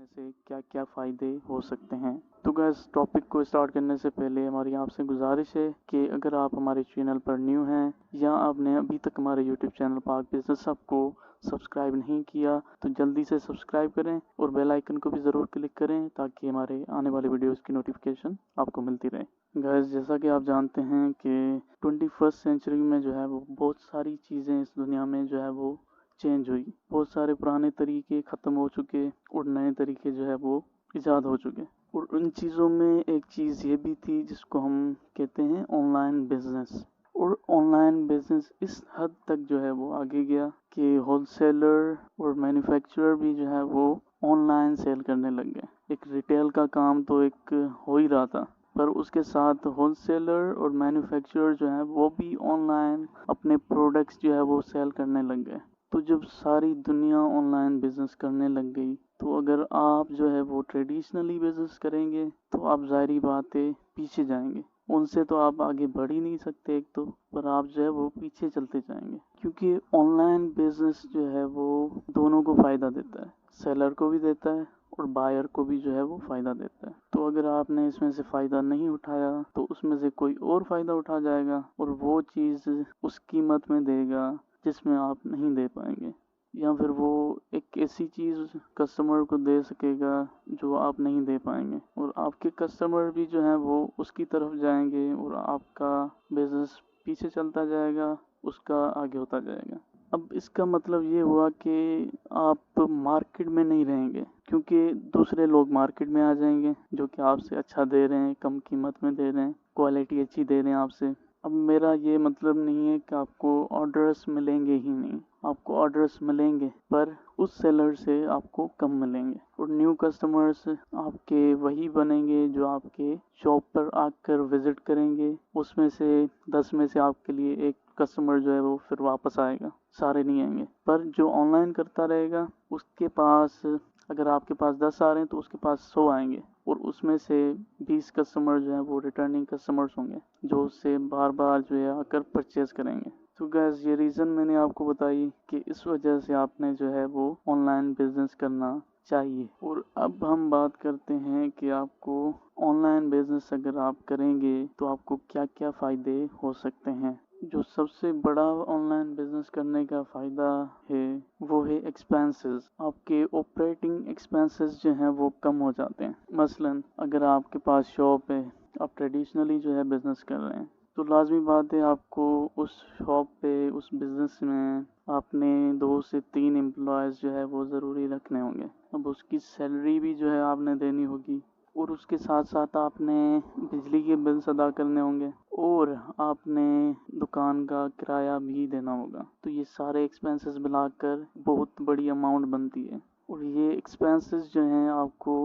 करने से क्या क्या फ़ायदे हो सकते हैं। तो गैस टॉपिक को स्टार्ट करने से पहले हमारी आपसे गुजारिश है कि अगर आप हमारे चैनल पर न्यू हैं या आपने अभी तक हमारे यूट्यूब चैनल पाक बिजनेस हब को सब्सक्राइब नहीं किया तो जल्दी से सब्सक्राइब करें और बेल आइकन को भी ज़रूर क्लिक करें ताकि हमारे आने वाले वीडियोस की नोटिफिकेशन आपको मिलती रहे। गैस जैसा कि आप जानते हैं कि 21st सेंचुरी में जो है वो बहुत सारी चीज़ें इस दुनिया में जो है वो चेंज हुई। बहुत सारे पुराने तरीके ख़त्म हो चुके और नए तरीके जो है वो ईजाद हो चुके और उन चीज़ों में एक चीज़ ये भी थी जिसको हम कहते हैं ऑनलाइन बिजनेस। और ऑनलाइन बिजनेस इस हद तक जो है वो आगे गया कि होलसेलर और मैन्युफैक्चरर भी जो है वो ऑनलाइन सेल करने लग गए। एक रिटेल का काम तो एक हो ही रहा था पर उसके साथ होलसेलर और मैन्युफैक्चरर जो है वो भी ऑनलाइन अपने प्रोडक्ट्स जो है वो सेल करने लग गए। तो जब सारी दुनिया ऑनलाइन बिजनेस करने लग गई तो अगर आप जो है वो ट्रेडिशनली बिजनेस करेंगे तो आप ज़ाहिरी बात है पीछे जाएंगे। उनसे तो आप आगे बढ़ ही नहीं सकते एक तो, पर आप जो है वो पीछे चलते जाएंगे क्योंकि ऑनलाइन बिजनेस जो है वो दोनों को फ़ायदा देता है, सेलर को भी देता है और बायर को भी जो है वो फ़ायदा देता है। तो अगर आपने इसमें से फ़ायदा नहीं उठाया तो उसमें से कोई और फ़ायदा उठा जाएगा और वो चीज़ उस कीमत में देगा जिसमें आप नहीं दे पाएंगे, या फिर वो एक ऐसी चीज़ कस्टमर को दे सकेगा जो आप नहीं दे पाएंगे और आपके कस्टमर भी जो है वो उसकी तरफ जाएंगे और आपका बिज़नेस पीछे चलता जाएगा, उसका आगे होता जाएगा। अब इसका मतलब ये हुआ कि आप मार्केट में नहीं रहेंगे क्योंकि दूसरे लोग मार्केट में आ जाएंगे जो कि आपसे अच्छा दे रहे हैं, कम कीमत में दे रहे हैं, क्वालिटी अच्छी दे रहे हैं आपसे। अब मेरा ये मतलब नहीं है कि आपको ऑर्डर्स मिलेंगे ही नहीं, आपको ऑर्डर्स मिलेंगे पर उस सेलर से आपको कम मिलेंगे और न्यू कस्टमर्स आपके वही बनेंगे जो आपके शॉप पर आकर विज़िट करेंगे। उसमें से 10 में से आपके लिए एक कस्टमर जो है वो फिर वापस आएगा, सारे नहीं आएंगे। पर जो ऑनलाइन करता रहेगा उसके पास अगर आपके पास 10 आ रहे हैं तो उसके पास 100 आएंगे और उसमें से 20 कस्टमर जो है वो रिटर्निंग कस्टमर्स होंगे जो उससे बार बार जो है आकर परचेज करेंगे। तो गैस ये रीज़न मैंने आपको बताई कि इस वजह से आपने जो है वो ऑनलाइन बिजनेस करना चाहिए। और अब हम बात करते हैं कि आपको ऑनलाइन बिजनेस अगर आप करेंगे तो आपको क्या क्या फ़ायदे हो सकते हैं। जो सबसे बड़ा ऑनलाइन बिजनेस करने का फ़ायदा है वो है एक्सपेंसेस। आपके ऑपरेटिंग एक्सपेंसेस जो हैं वो कम हो जाते हैं। मसलन अगर आपके पास शॉप है, आप ट्रेडिशनली जो है बिज़नेस कर रहे हैं तो लाजमी बात है आपको उस शॉप पे उस बिज़नेस में आपने 2 से 3 एम्प्लॉयज़ जो है वो ज़रूरी रखने होंगे। अब उसकी सैलरी भी जो है आपने देनी होगी और उसके साथ साथ आपने बिजली के बिल्स अदा करने होंगे और आपने दुकान का किराया भी देना होगा। तो ये सारे एक्सपेंसेस मिलाकर बहुत बड़ी अमाउंट बनती है और ये एक्सपेंसेस जो हैं आपको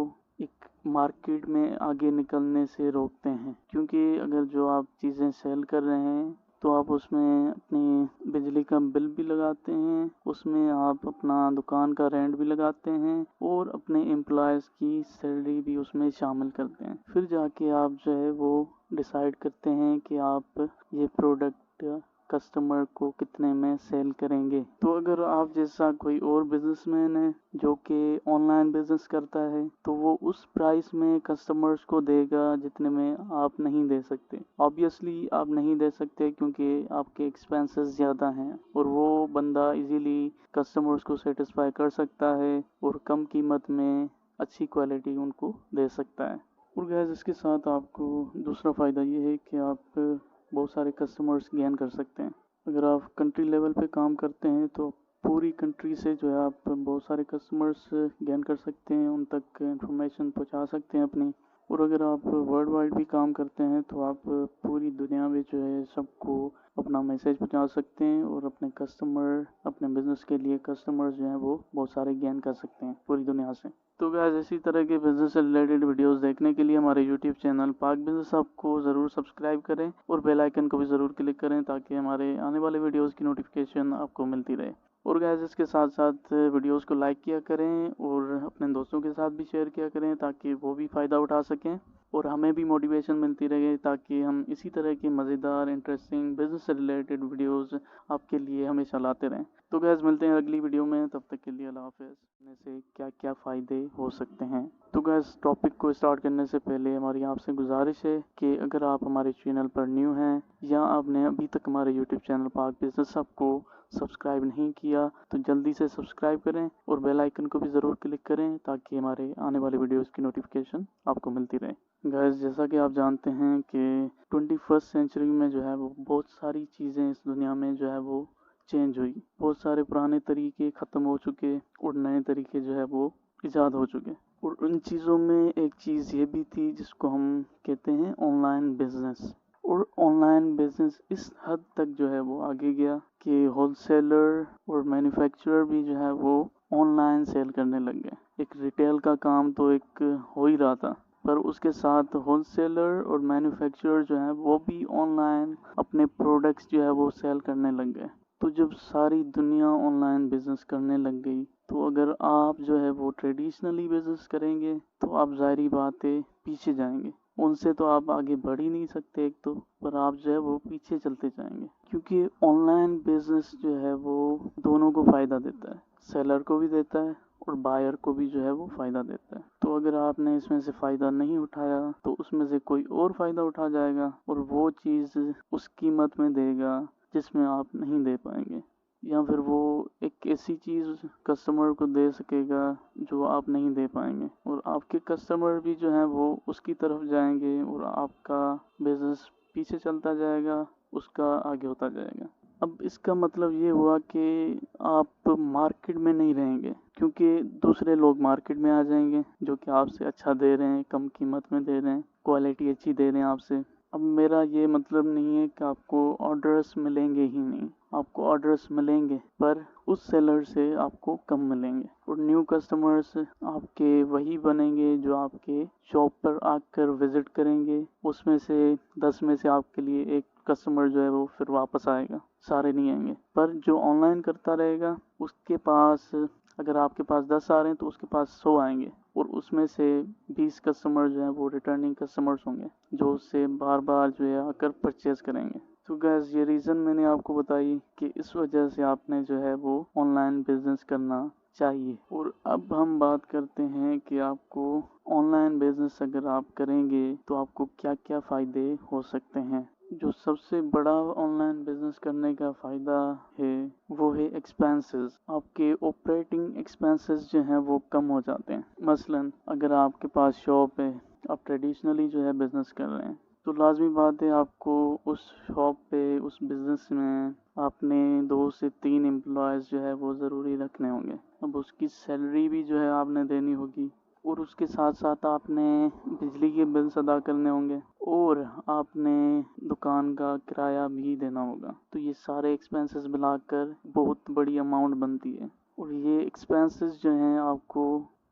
एक मार्केट में आगे निकलने से रोकते हैं क्योंकि अगर जो आप चीज़ें सेल कर रहे हैं तो आप उसमें अपनी बिजली का बिल भी लगाते हैं, उसमें आप अपना दुकान का रेंट भी लगाते हैं और अपने एम्प्लॉयज़ की सैलरी भी उसमें शामिल करते हैं। फिर जाके आप जो है वो डिसाइड करते हैं कि आप ये प्रोडक्ट कस्टमर को कितने में सेल करेंगे। तो अगर आप जैसा कोई और बिजनेसमैन है जो कि ऑनलाइन बिजनेस करता है तो वो उस प्राइस में कस्टमर्स को देगा जितने में आप नहीं दे सकते। ऑब्वियसली आप नहीं दे सकते क्योंकि आपके एक्सपेंसेस ज़्यादा हैं और वो बंदा इजीली कस्टमर्स को सेटिस्फाई कर सकता है और कम कीमत में अच्छी क्वालिटी उनको दे सकता है। और गैस इसके साथ आपको दूसरा फ़ायदा ये है कि आप बहुत सारे कस्टमर्स गेन कर सकते हैं। अगर आप कंट्री लेवल पे काम करते हैं तो पूरी कंट्री से जो है आप बहुत सारे कस्टमर्स गेन कर सकते हैं, उन तक इंफॉर्मेशन पहुंचा सकते हैं अपनी। और अगर आप वर्ल्ड वाइड भी काम करते हैं तो आप पूरी दुनिया में जो है सबको अपना मैसेज पहुंचा सकते हैं और अपने कस्टमर अपने बिज़नेस के लिए कस्टमर्स जो हैं वो बहुत सारे गेन कर सकते हैं पूरी दुनिया से। तो गाइस इसी तरह के बिज़नेस से रिलेटेड वीडियोस देखने के लिए हमारे यूट्यूब चैनल पाक बिज़नेस हब को ज़रूर सब्सक्राइब करें और बेल आइकन को भी ज़रूर क्लिक करें ताकि हमारे आने वाले वीडियोस की नोटिफिकेशन आपको मिलती रहे। और गाइस इसके साथ साथ वीडियोस को लाइक किया करें और अपने दोस्तों के साथ भी शेयर किया करें ताकि वो भी फ़ायदा उठा सकें। और हमें भी मोटिवेशन मिलती रहे ताकि हम इसी तरह के मज़ेदार इंटरेस्टिंग बिजनेस से रिलेटेड वीडियोस आपके लिए हमेशा लाते रहें। तो गैस मिलते हैं अगली वीडियो में, तब तक के लिए अल्लाह हाफ़िज़। करने से क्या क्या फ़ायदे हो सकते हैं। तो गैस टॉपिक को स्टार्ट करने से पहले हमारी आपसे गुजारिश है कि अगर आप हमारे चैनल पर न्यू हैं या आपने अभी तक हमारे यूट्यूब चैनल पाक बिजनेस हब को सब्सक्राइब नहीं किया तो जल्दी से सब्सक्राइब करें और बेल आइकन को भी ज़रूर क्लिक करें ताकि हमारे आने वाले वीडियोस की नोटिफिकेशन आपको मिलती रहे। गाइस जैसा कि आप जानते हैं कि 21st सेंचुरी में जो है वो बहुत सारी चीज़ें इस दुनिया में जो है वो चेंज हुई। बहुत सारे पुराने तरीके ख़त्म हो चुके और नए तरीके जो है वो ईजाद हो चुके। और उन चीज़ों में एक चीज़ ये भी थी जिसको हम कहते हैं ऑनलाइन बिजनेस। और ऑनलाइन बिजनेस इस हद तक जो है वो आगे गया कि होलसेलर और मैन्युफैक्चरर भी जो है वो ऑनलाइन सेल करने लग गए। एक रिटेल का काम तो एक हो ही रहा था, पर उसके साथ होलसेलर और मैन्युफैक्चरर जो है वो भी ऑनलाइन अपने प्रोडक्ट्स जो है वो सेल करने लग गए। तो जब सारी दुनिया ऑनलाइन बिजनेस करने लग गई तो अगर आप जो है वो ट्रेडिशनली बिजनेस करेंगे तो आप ज़ाहिरी बात है पीछे जाएंगे। उनसे तो आप आगे बढ़ ही नहीं सकते एक तो, पर आप जो है वो पीछे चलते जाएंगे क्योंकि ऑनलाइन बिजनेस जो है वो दोनों को फ़ायदा देता है, सेलर को भी देता है और बायर को भी जो है वो फ़ायदा देता है। तो अगर आपने इसमें से फ़ायदा नहीं उठाया तो उसमें से कोई और फ़ायदा उठा जाएगा और वो चीज़ उस कीमत में देगा जिसमें आप नहीं दे पाएंगे, या फिर वो एक ऐसी चीज़ कस्टमर को दे सकेगा जो आप नहीं दे पाएंगे और आपके कस्टमर भी जो है वो उसकी तरफ जाएंगे और आपका बिजनेस पीछे चलता जाएगा, उसका आगे होता जाएगा। अब इसका मतलब ये हुआ कि आप मार्केट में नहीं रहेंगे क्योंकि दूसरे लोग मार्केट में आ जाएंगे जो कि आपसे अच्छा दे रहे हैं, कम कीमत में दे रहे हैं, क्वालिटी अच्छी दे रहे हैं आपसे। अब मेरा ये मतलब नहीं है कि आपको ऑर्डर्स मिलेंगे ही नहीं, आपको ऑर्डर्स मिलेंगे पर उस सेलर से आपको कम मिलेंगे और न्यू कस्टमर्स आपके वही बनेंगे जो आपके शॉप पर आकर विजिट करेंगे। उसमें से 10 में से आपके लिए एक कस्टमर जो है वो फिर वापस आएगा, सारे नहीं आएंगे। पर जो ऑनलाइन करता रहेगा उसके पास अगर आपके पास 10 आ रहे हैं तो उसके पास 100 आएंगे और उसमें से 20 कस्टमर जो हैं वो रिटर्निंग कस्टमर्स होंगे जो उससे बार बार जो है आकर परचेज़ करेंगे। तो गैस ये रीज़न मैंने आपको बताई कि इस वजह से आपने जो है वो ऑनलाइन बिजनेस करना चाहिए। और अब हम बात करते हैं कि आपको ऑनलाइन बिजनेस अगर आप करेंगे तो आपको क्या क्या फ़ायदे हो सकते हैं। जो सबसे बड़ा ऑनलाइन बिजनेस करने का फ़ायदा है वो है एक्सपेंसेस। आपके ऑपरेटिंग एक्सपेंसेस जो हैं वो कम हो जाते हैं। मसलन अगर आपके पास शॉप है, आप ट्रेडिशनली जो है बिज़नेस कर रहे हैं तो लाजमी बात है आपको उस शॉप पे उस बिज़नेस में आपने 2 से 3 एम्प्लॉयज़ जो है वो ज़रूरी रखने होंगे। अब उसकी सैलरी भी जो है आपने देनी होगी और उसके साथ साथ आपने बिजली के बिल्स अदा करने होंगे और आपने दुकान का किराया भी देना होगा। तो ये सारे एक्सपेंसेस मिलाकर बहुत बड़ी अमाउंट बनती है और ये एक्सपेंसेस जो हैं आपको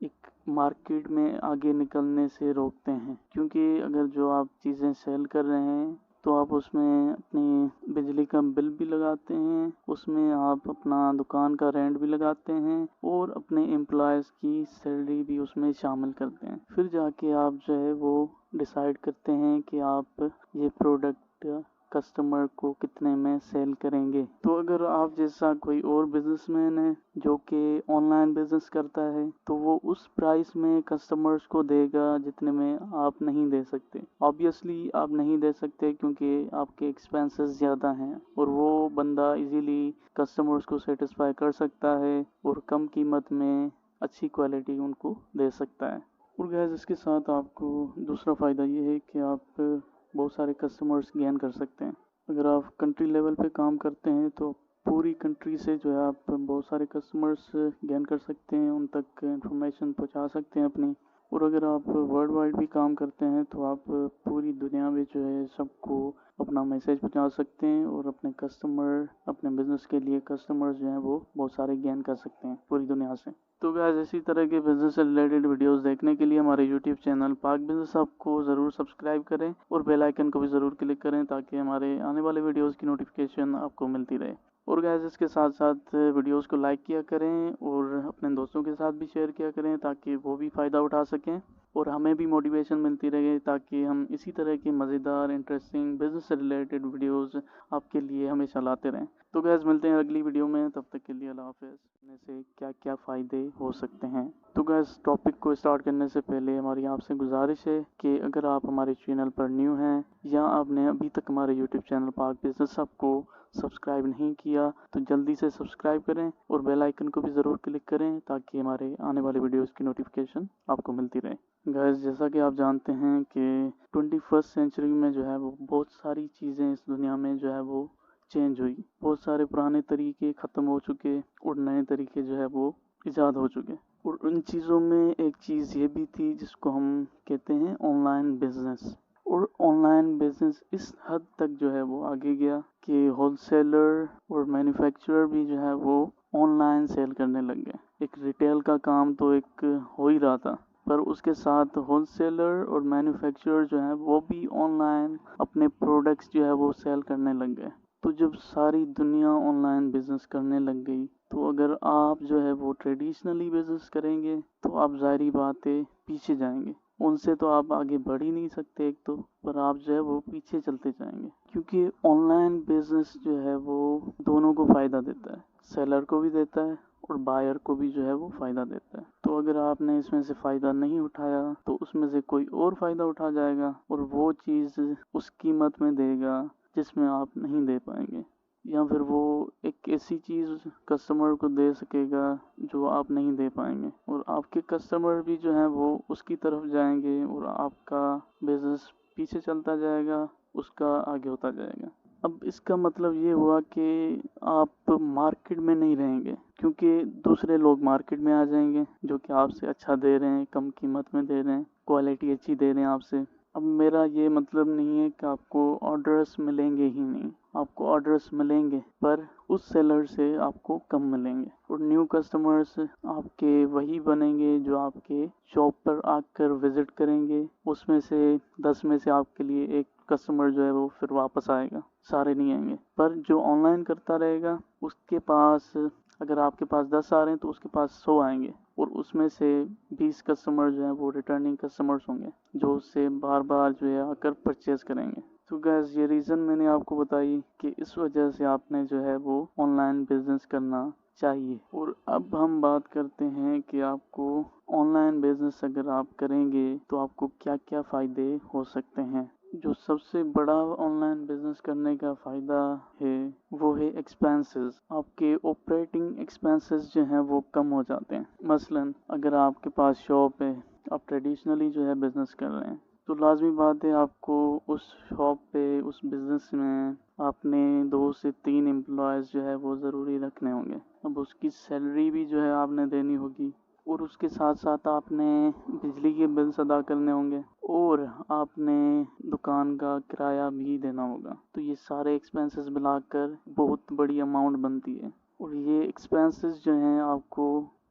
एक मार्केट में आगे निकलने से रोकते हैं क्योंकि अगर जो आप चीज़ें सेल कर रहे हैं तो आप उसमें अपनी बिजली का बिल भी लगाते हैं, उसमें आप अपना दुकान का रेंट भी लगाते हैं और अपने एम्प्लॉयज़ की सैलरी भी उसमें शामिल करते हैं। फिर जाके आप जो है वो डिसाइड करते हैं कि आप ये प्रोडक्ट कस्टमर को कितने में सेल करेंगे। तो अगर आप जैसा कोई और बिजनेसमैन है जो कि ऑनलाइन बिजनेस करता है तो वो उस प्राइस में कस्टमर्स को देगा जितने में आप नहीं दे सकते। ऑब्वियसली आप नहीं दे सकते क्योंकि आपके एक्सपेंसेस ज़्यादा हैं और वो बंदा इजीली कस्टमर्स को सेटिस्फाई कर सकता है और कम कीमत में अच्छी क्वालिटी उनको दे सकता है। और गैस इसके साथ आपको दूसरा फ़ायदा ये है कि आप बहुत सारे कस्टमर्स गेन कर सकते हैं। अगर आप कंट्री लेवल पे काम करते हैं तो पूरी कंट्री से जो है आप बहुत सारे कस्टमर्स गेन कर सकते हैं, उन तक इंफॉर्मेशन पहुंचा सकते हैं अपनी। और अगर आप वर्ल्ड वाइड भी काम करते हैं तो आप पूरी दुनिया में जो है सबको अपना मैसेज पहुंचा सकते हैं और अपने कस्टमर अपने बिज़नेस के लिए कस्टमर्स जो हैं वो बहुत सारे गेन कर सकते हैं पूरी दुनिया से। तो गाइस इसी तरह के बिज़नेस से रिलेटेड वीडियोस देखने के लिए हमारे यूट्यूब चैनल पाक बिज़नेस हब को ज़रूर सब्सक्राइब करें और बेल आइकन को भी ज़रूर क्लिक करें ताकि हमारे आने वाले वीडियोस की नोटिफिकेशन आपको मिलती रहे। और गाइस इसके साथ साथ वीडियोस को लाइक किया करें और अपने दोस्तों के साथ भी शेयर किया करें ताकि वो भी फ़ायदा उठा सकें। और हमें भी मोटिवेशन मिलती रहे, ताकि हम इसी तरह की मज़ेदार इंटरेस्टिंग बिजनेस से रिलेटेड वीडियोस आपके लिए हमेशा लाते रहें। तो गैस मिलते हैं अगली वीडियो में, तब तक के लिए अल्लाह हाफ़िज़। करने से क्या क्या फ़ायदे हो सकते हैं। तो गैस टॉपिक को स्टार्ट करने से पहले हमारी आपसे गुजारिश है कि अगर आप हमारे चैनल पर न्यू हैं या आपने अभी तक हमारे यूट्यूब चैनल पाक बिजनेस हब को सब्सक्राइब नहीं किया तो जल्दी से सब्सक्राइब करें और बेल आइकन को भी ज़रूर क्लिक करें, ताकि हमारे आने वाले वीडियोस की नोटिफिकेशन आपको मिलती रहे। गैस जैसा कि आप जानते हैं कि 21st सेंचुरी में जो है वो बहुत सारी चीज़ें इस दुनिया में जो है वो चेंज हुई। बहुत सारे पुराने तरीके ख़त्म हो चुके और नए तरीके जो है वो ईजाद हो चुके। और उन चीज़ों में एक चीज़ ये भी थी जिसको हम कहते हैं ऑनलाइन बिजनेस। और ऑनलाइन बिजनेस इस हद तक जो है वो आगे गया कि होलसेलर और मैन्युफैक्चरर भी जो है वो ऑनलाइन सेल करने लग गए। एक रिटेल का काम तो एक हो ही रहा था, पर उसके साथ होलसेलर और मैन्युफैक्चरर जो है वो भी ऑनलाइन अपने प्रोडक्ट्स जो है वो सेल करने लग गए। तो जब सारी दुनिया ऑनलाइन बिजनेस करने लग गई, तो अगर आप जो है वो ट्रेडिशनली बिजनेस करेंगे तो आप ज़ाहिरी बात है पीछे जाएंगे। उनसे तो आप आगे बढ़ ही नहीं सकते एक तो, पर आप जो है वो पीछे चलते जाएंगे, क्योंकि ऑनलाइन बिजनेस जो है वो दोनों को फ़ायदा देता है। सेलर को भी देता है और बायर को भी जो है वो फ़ायदा देता है। तो अगर आपने इसमें से फ़ायदा नहीं उठाया तो उसमें से कोई और फ़ायदा उठा जाएगा और वो चीज़ उस कीमत में देगा जिसमें आप नहीं दे पाएंगे, या फिर वो एक ऐसी चीज़ कस्टमर को दे सकेगा जो आप नहीं दे पाएंगे, और आपके कस्टमर भी जो है वो उसकी तरफ जाएंगे और आपका बिजनेस पीछे चलता जाएगा, उसका आगे होता जाएगा। अब इसका मतलब ये हुआ कि आप मार्केट में नहीं रहेंगे, क्योंकि दूसरे लोग मार्केट में आ जाएंगे जो कि आपसे अच्छा दे रहे हैं, कम कीमत में दे रहे हैं, क्वालिटी अच्छी दे रहे हैं आपसे। अब मेरा ये मतलब नहीं है कि आपको ऑर्डर्स मिलेंगे ही नहीं, आपको ऑर्डर्स मिलेंगे पर उस सेलर से आपको कम मिलेंगे, और न्यू कस्टमर्स आपके वही बनेंगे जो आपके शॉप पर आकर विजिट करेंगे। उसमें से 10 में से आपके लिए एक कस्टमर जो है वो फिर वापस आएगा, सारे नहीं आएंगे। पर जो ऑनलाइन करता रहेगा उसके पास, अगर आपके पास 10 आ रहे हैं तो उसके पास 100 आएंगे, और उसमें से 20 कस्टमर जो हैं वो रिटर्निंग कस्टमर्स होंगे जो उससे बार बार जो है आकर परचेज़ करेंगे। तो गैस ये रीज़न मैंने आपको बताई कि इस वजह से आपने जो है वो ऑनलाइन बिजनेस करना चाहिए। और अब हम बात करते हैं कि आपको ऑनलाइन बिजनेस अगर आप करेंगे तो आपको क्या क्या फ़ायदे हो सकते हैं। जो सबसे बड़ा ऑनलाइन बिजनेस करने का फ़ायदा है वो है एक्सपेंसेस। आपके ऑपरेटिंग एक्सपेंसेस जो हैं वो कम हो जाते हैं। मसलन अगर आपके पास शॉप है, आप ट्रेडिशनली जो है बिज़नेस कर रहे हैं, तो लाजमी बात है आपको उस शॉप पे, उस बिज़नेस में आपने 2 से 3 एम्प्लॉयज़ जो है वो ज़रूरी रखने होंगे। अब उसकी सैलरी भी जो है आपने देनी होगी, और उसके साथ साथ आपने बिजली के बिल्स अदा करने होंगे, और आपने दुकान का किराया भी देना होगा। तो ये सारे एक्सपेंसेस मिलाकर बहुत बड़ी अमाउंट बनती है, और ये एक्सपेंसेस जो हैं आपको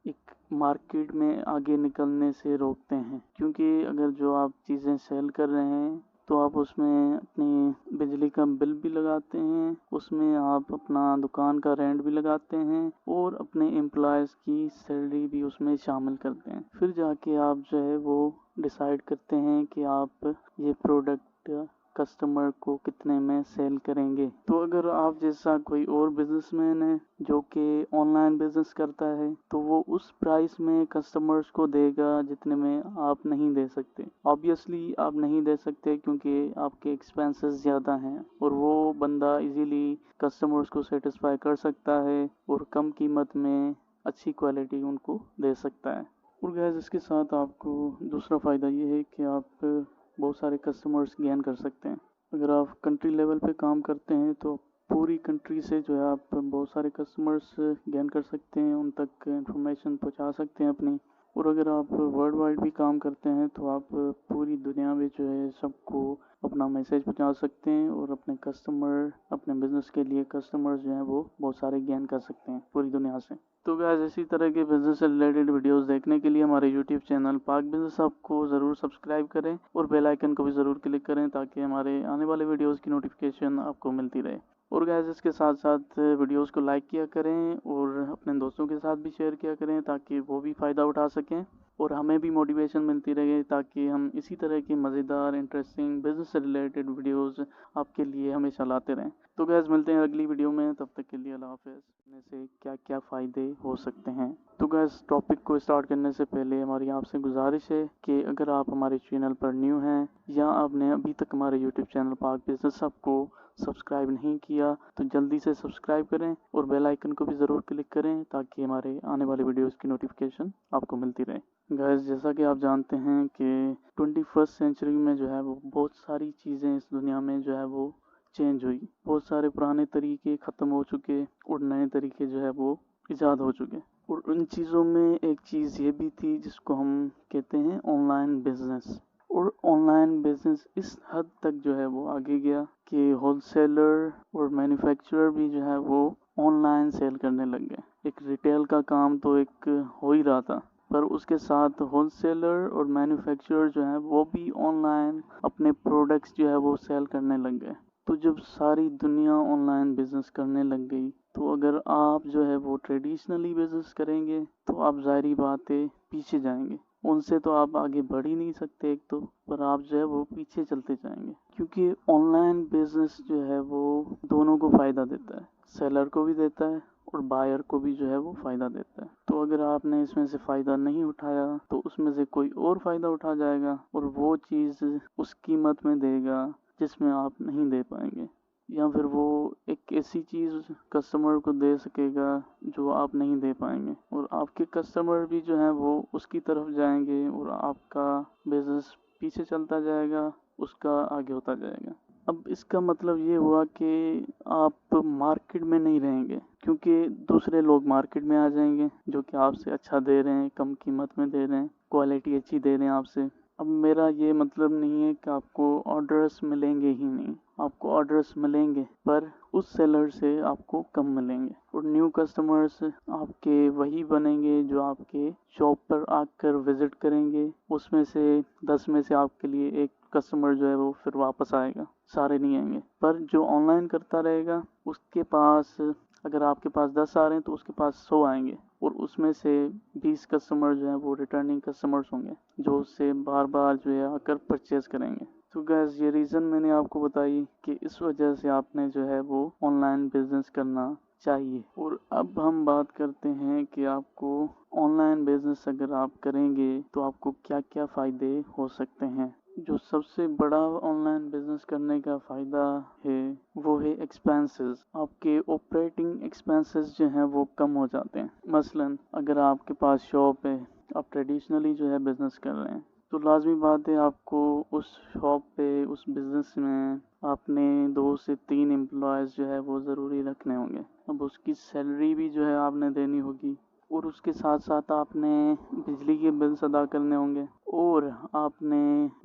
एक मार्केट में आगे निकलने से रोकते हैं, क्योंकि अगर जो आप चीज़ें सेल कर रहे हैं तो आप उसमें अपनी बिजली का बिल भी लगाते हैं, उसमें आप अपना दुकान का रेंट भी लगाते हैं, और अपने एम्प्लॉयज़ की सैलरी भी उसमें शामिल करते हैं। फिर जाके आप जो है वो डिसाइड करते हैं कि आप ये प्रोडक्ट कस्टमर को कितने में सेल करेंगे। तो अगर आप जैसा कोई और बिजनेसमैन है जो कि ऑनलाइन बिजनेस करता है, तो वो उस प्राइस में कस्टमर्स को देगा जितने में आप नहीं दे सकते। ऑब्वियसली आप नहीं दे सकते क्योंकि आपके एक्सपेंसेस ज़्यादा हैं, और वो बंदा इजीली कस्टमर्स को सेटिस्फाई कर सकता है और कम कीमत में अच्छी क्वालिटी उनको दे सकता है। और गैस इसके साथ आपको दूसरा फ़ायदा ये है कि आप बहुत सारे कस्टमर्स गेन कर सकते हैं। अगर आप कंट्री लेवल पे काम करते हैं तो पूरी कंट्री से जो है आप बहुत सारे कस्टमर्स गेन कर सकते हैं, उन तक इंफॉर्मेशन पहुंचा सकते हैं अपनी। और अगर आप वर्ल्ड वाइड भी काम करते हैं तो आप पूरी दुनिया में जो है सबको अपना मैसेज पहुंचा सकते हैं, और अपने कस्टमर, अपने बिजनेस के लिए कस्टमर्स जो हैं वो बहुत सारे गेन कर सकते हैं पूरी दुनिया से। तो गाइस इसी तरह के बिजनेस से रिलेटेड वीडियोस देखने के लिए हमारे यूट्यूब चैनल पाक बिजनेस हब को ज़रूर सब्सक्राइब करें, और बेल आइकन को भी ज़रूर क्लिक करें, ताकि हमारे आने वाले वीडियोस की नोटिफिकेशन आपको मिलती रहे। और गाइस इसके साथ साथ वीडियोस को लाइक किया करें और अपने दोस्तों के साथ भी शेयर किया करें, ताकि वो भी फ़ायदा उठा सकें। और हमें भी मोटिवेशन मिलती रहे ताकि हम इसी तरह की मज़ेदार इंटरेस्टिंग बिजनेस से रिलेटेड वीडियोस आपके लिए हमेशा लाते रहें। तो गैस मिलते हैं अगली वीडियो में, तब तक के लिए अल्लाह हाफ़िज़। में से क्या क्या फ़ायदे हो सकते हैं। तो गैस टॉपिक को स्टार्ट करने से पहले हमारी आपसे गुजारिश है कि अगर आप हमारे चैनल पर न्यू हैं या आपने अभी तक हमारे यूट्यूब चैनल पाक बिजनेस हब को सब्सक्राइब नहीं किया तो जल्दी से सब्सक्राइब करें और बेल आइकन को भी ज़रूर क्लिक करें ताकि हमारे आने वाले वीडियोस की नोटिफिकेशन आपको मिलती रहे। गैस जैसा कि आप जानते हैं कि 21st सेंचुरी में जो है वो बहुत सारी चीज़ें इस दुनिया में जो है वो चेंज हुई। बहुत सारे पुराने तरीके ख़त्म हो चुके और नए तरीके जो है वो ईजाद हो चुके। और उन चीज़ों में एक चीज़ ये भी थी जिसको हम कहते हैं ऑनलाइन बिजनेस। और ऑनलाइन बिजनेस इस हद तक जो है वो आगे गया कि होलसेलर और मैन्युफैक्चरर भी जो है वो ऑनलाइन सेल करने लग गए। एक रिटेल का काम तो एक हो ही रहा था, पर उसके साथ होलसेलर और मैन्युफैक्चरर जो है वो भी ऑनलाइन अपने प्रोडक्ट्स जो है वो सेल करने लग गए। तो जब सारी दुनिया ऑनलाइन बिजनेस करने लग गई तो अगर आप जो है वो ट्रेडिशनली बिजनेस करेंगे तो आप ज़ाहिरी बात है पीछे जाएंगे। उनसे तो आप आगे बढ़ ही नहीं सकते एक तो, पर आप जो है वो पीछे चलते जाएंगे क्योंकि ऑनलाइन बिजनेस जो है वो दोनों को फ़ायदा देता है, सेलर को भी देता है और बायर को भी जो है वो फ़ायदा देता है। तो अगर आपने इसमें से फ़ायदा नहीं उठाया तो उसमें से कोई और फ़ायदा उठा जाएगा और वो चीज़ उस कीमत में देगा जिसमें आप नहीं दे पाएंगे, या फिर वो एक ऐसी चीज़ कस्टमर को दे सकेगा जो आप नहीं दे पाएंगे और आपके कस्टमर भी जो है वो उसकी तरफ जाएंगे और आपका बिजनेस पीछे चलता जाएगा, उसका आगे होता जाएगा। अब इसका मतलब ये हुआ कि आप मार्केट में नहीं रहेंगे क्योंकि दूसरे लोग मार्केट में आ जाएंगे जो कि आपसे अच्छा दे रहे हैं, कम कीमत में दे रहे हैं, क्वालिटी अच्छी दे रहे हैं आपसे। अब मेरा ये मतलब नहीं है कि आपको ऑर्डर्स मिलेंगे ही नहीं, आपको ऑर्डर्स मिलेंगे पर उस सेलर से आपको कम मिलेंगे और न्यू कस्टमर्स आपके वही बनेंगे जो आपके शॉप पर आकर विजिट करेंगे। उसमें से 10 में से आपके लिए एक कस्टमर जो है वो फिर वापस आएगा, सारे नहीं आएंगे। पर जो ऑनलाइन करता रहेगा उसके पास अगर आपके पास 10 आ रहे हैं तो उसके पास 100 आएंगे और उसमें से 20 कस्टमर जो है वो रिटर्निंग कस्टमर्स होंगे जो उससे बार बार जो है आकर परचेज करेंगे। तो गैस ये रीज़न मैंने आपको बताई कि इस वजह से आपने जो है वो ऑनलाइन बिजनेस करना चाहिए। और अब हम बात करते हैं कि आपको ऑनलाइन बिजनेस अगर आप करेंगे तो आपको क्या क्या फ़ायदे हो सकते हैं। जो सबसे बड़ा ऑनलाइन बिजनेस करने का फ़ायदा है वो है एक्सपेंसेस। आपके ऑपरेटिंग एक्सपेंसेस जो हैं वो कम हो जाते हैं। मसलन अगर आपके पास शॉप है, आप ट्रेडिशनली जो है बिज़नेस कर रहे हैं तो लाजमी बात है आपको उस शॉप पे उस बिज़नेस में आपने 2 से 3 एम्प्लॉयज़ जो है वो ज़रूरी रखने होंगे। अब उसकी सैलरी भी जो है आपने देनी होगी और उसके साथ साथ आपने बिजली के बिल्स अदा करने होंगे और आपने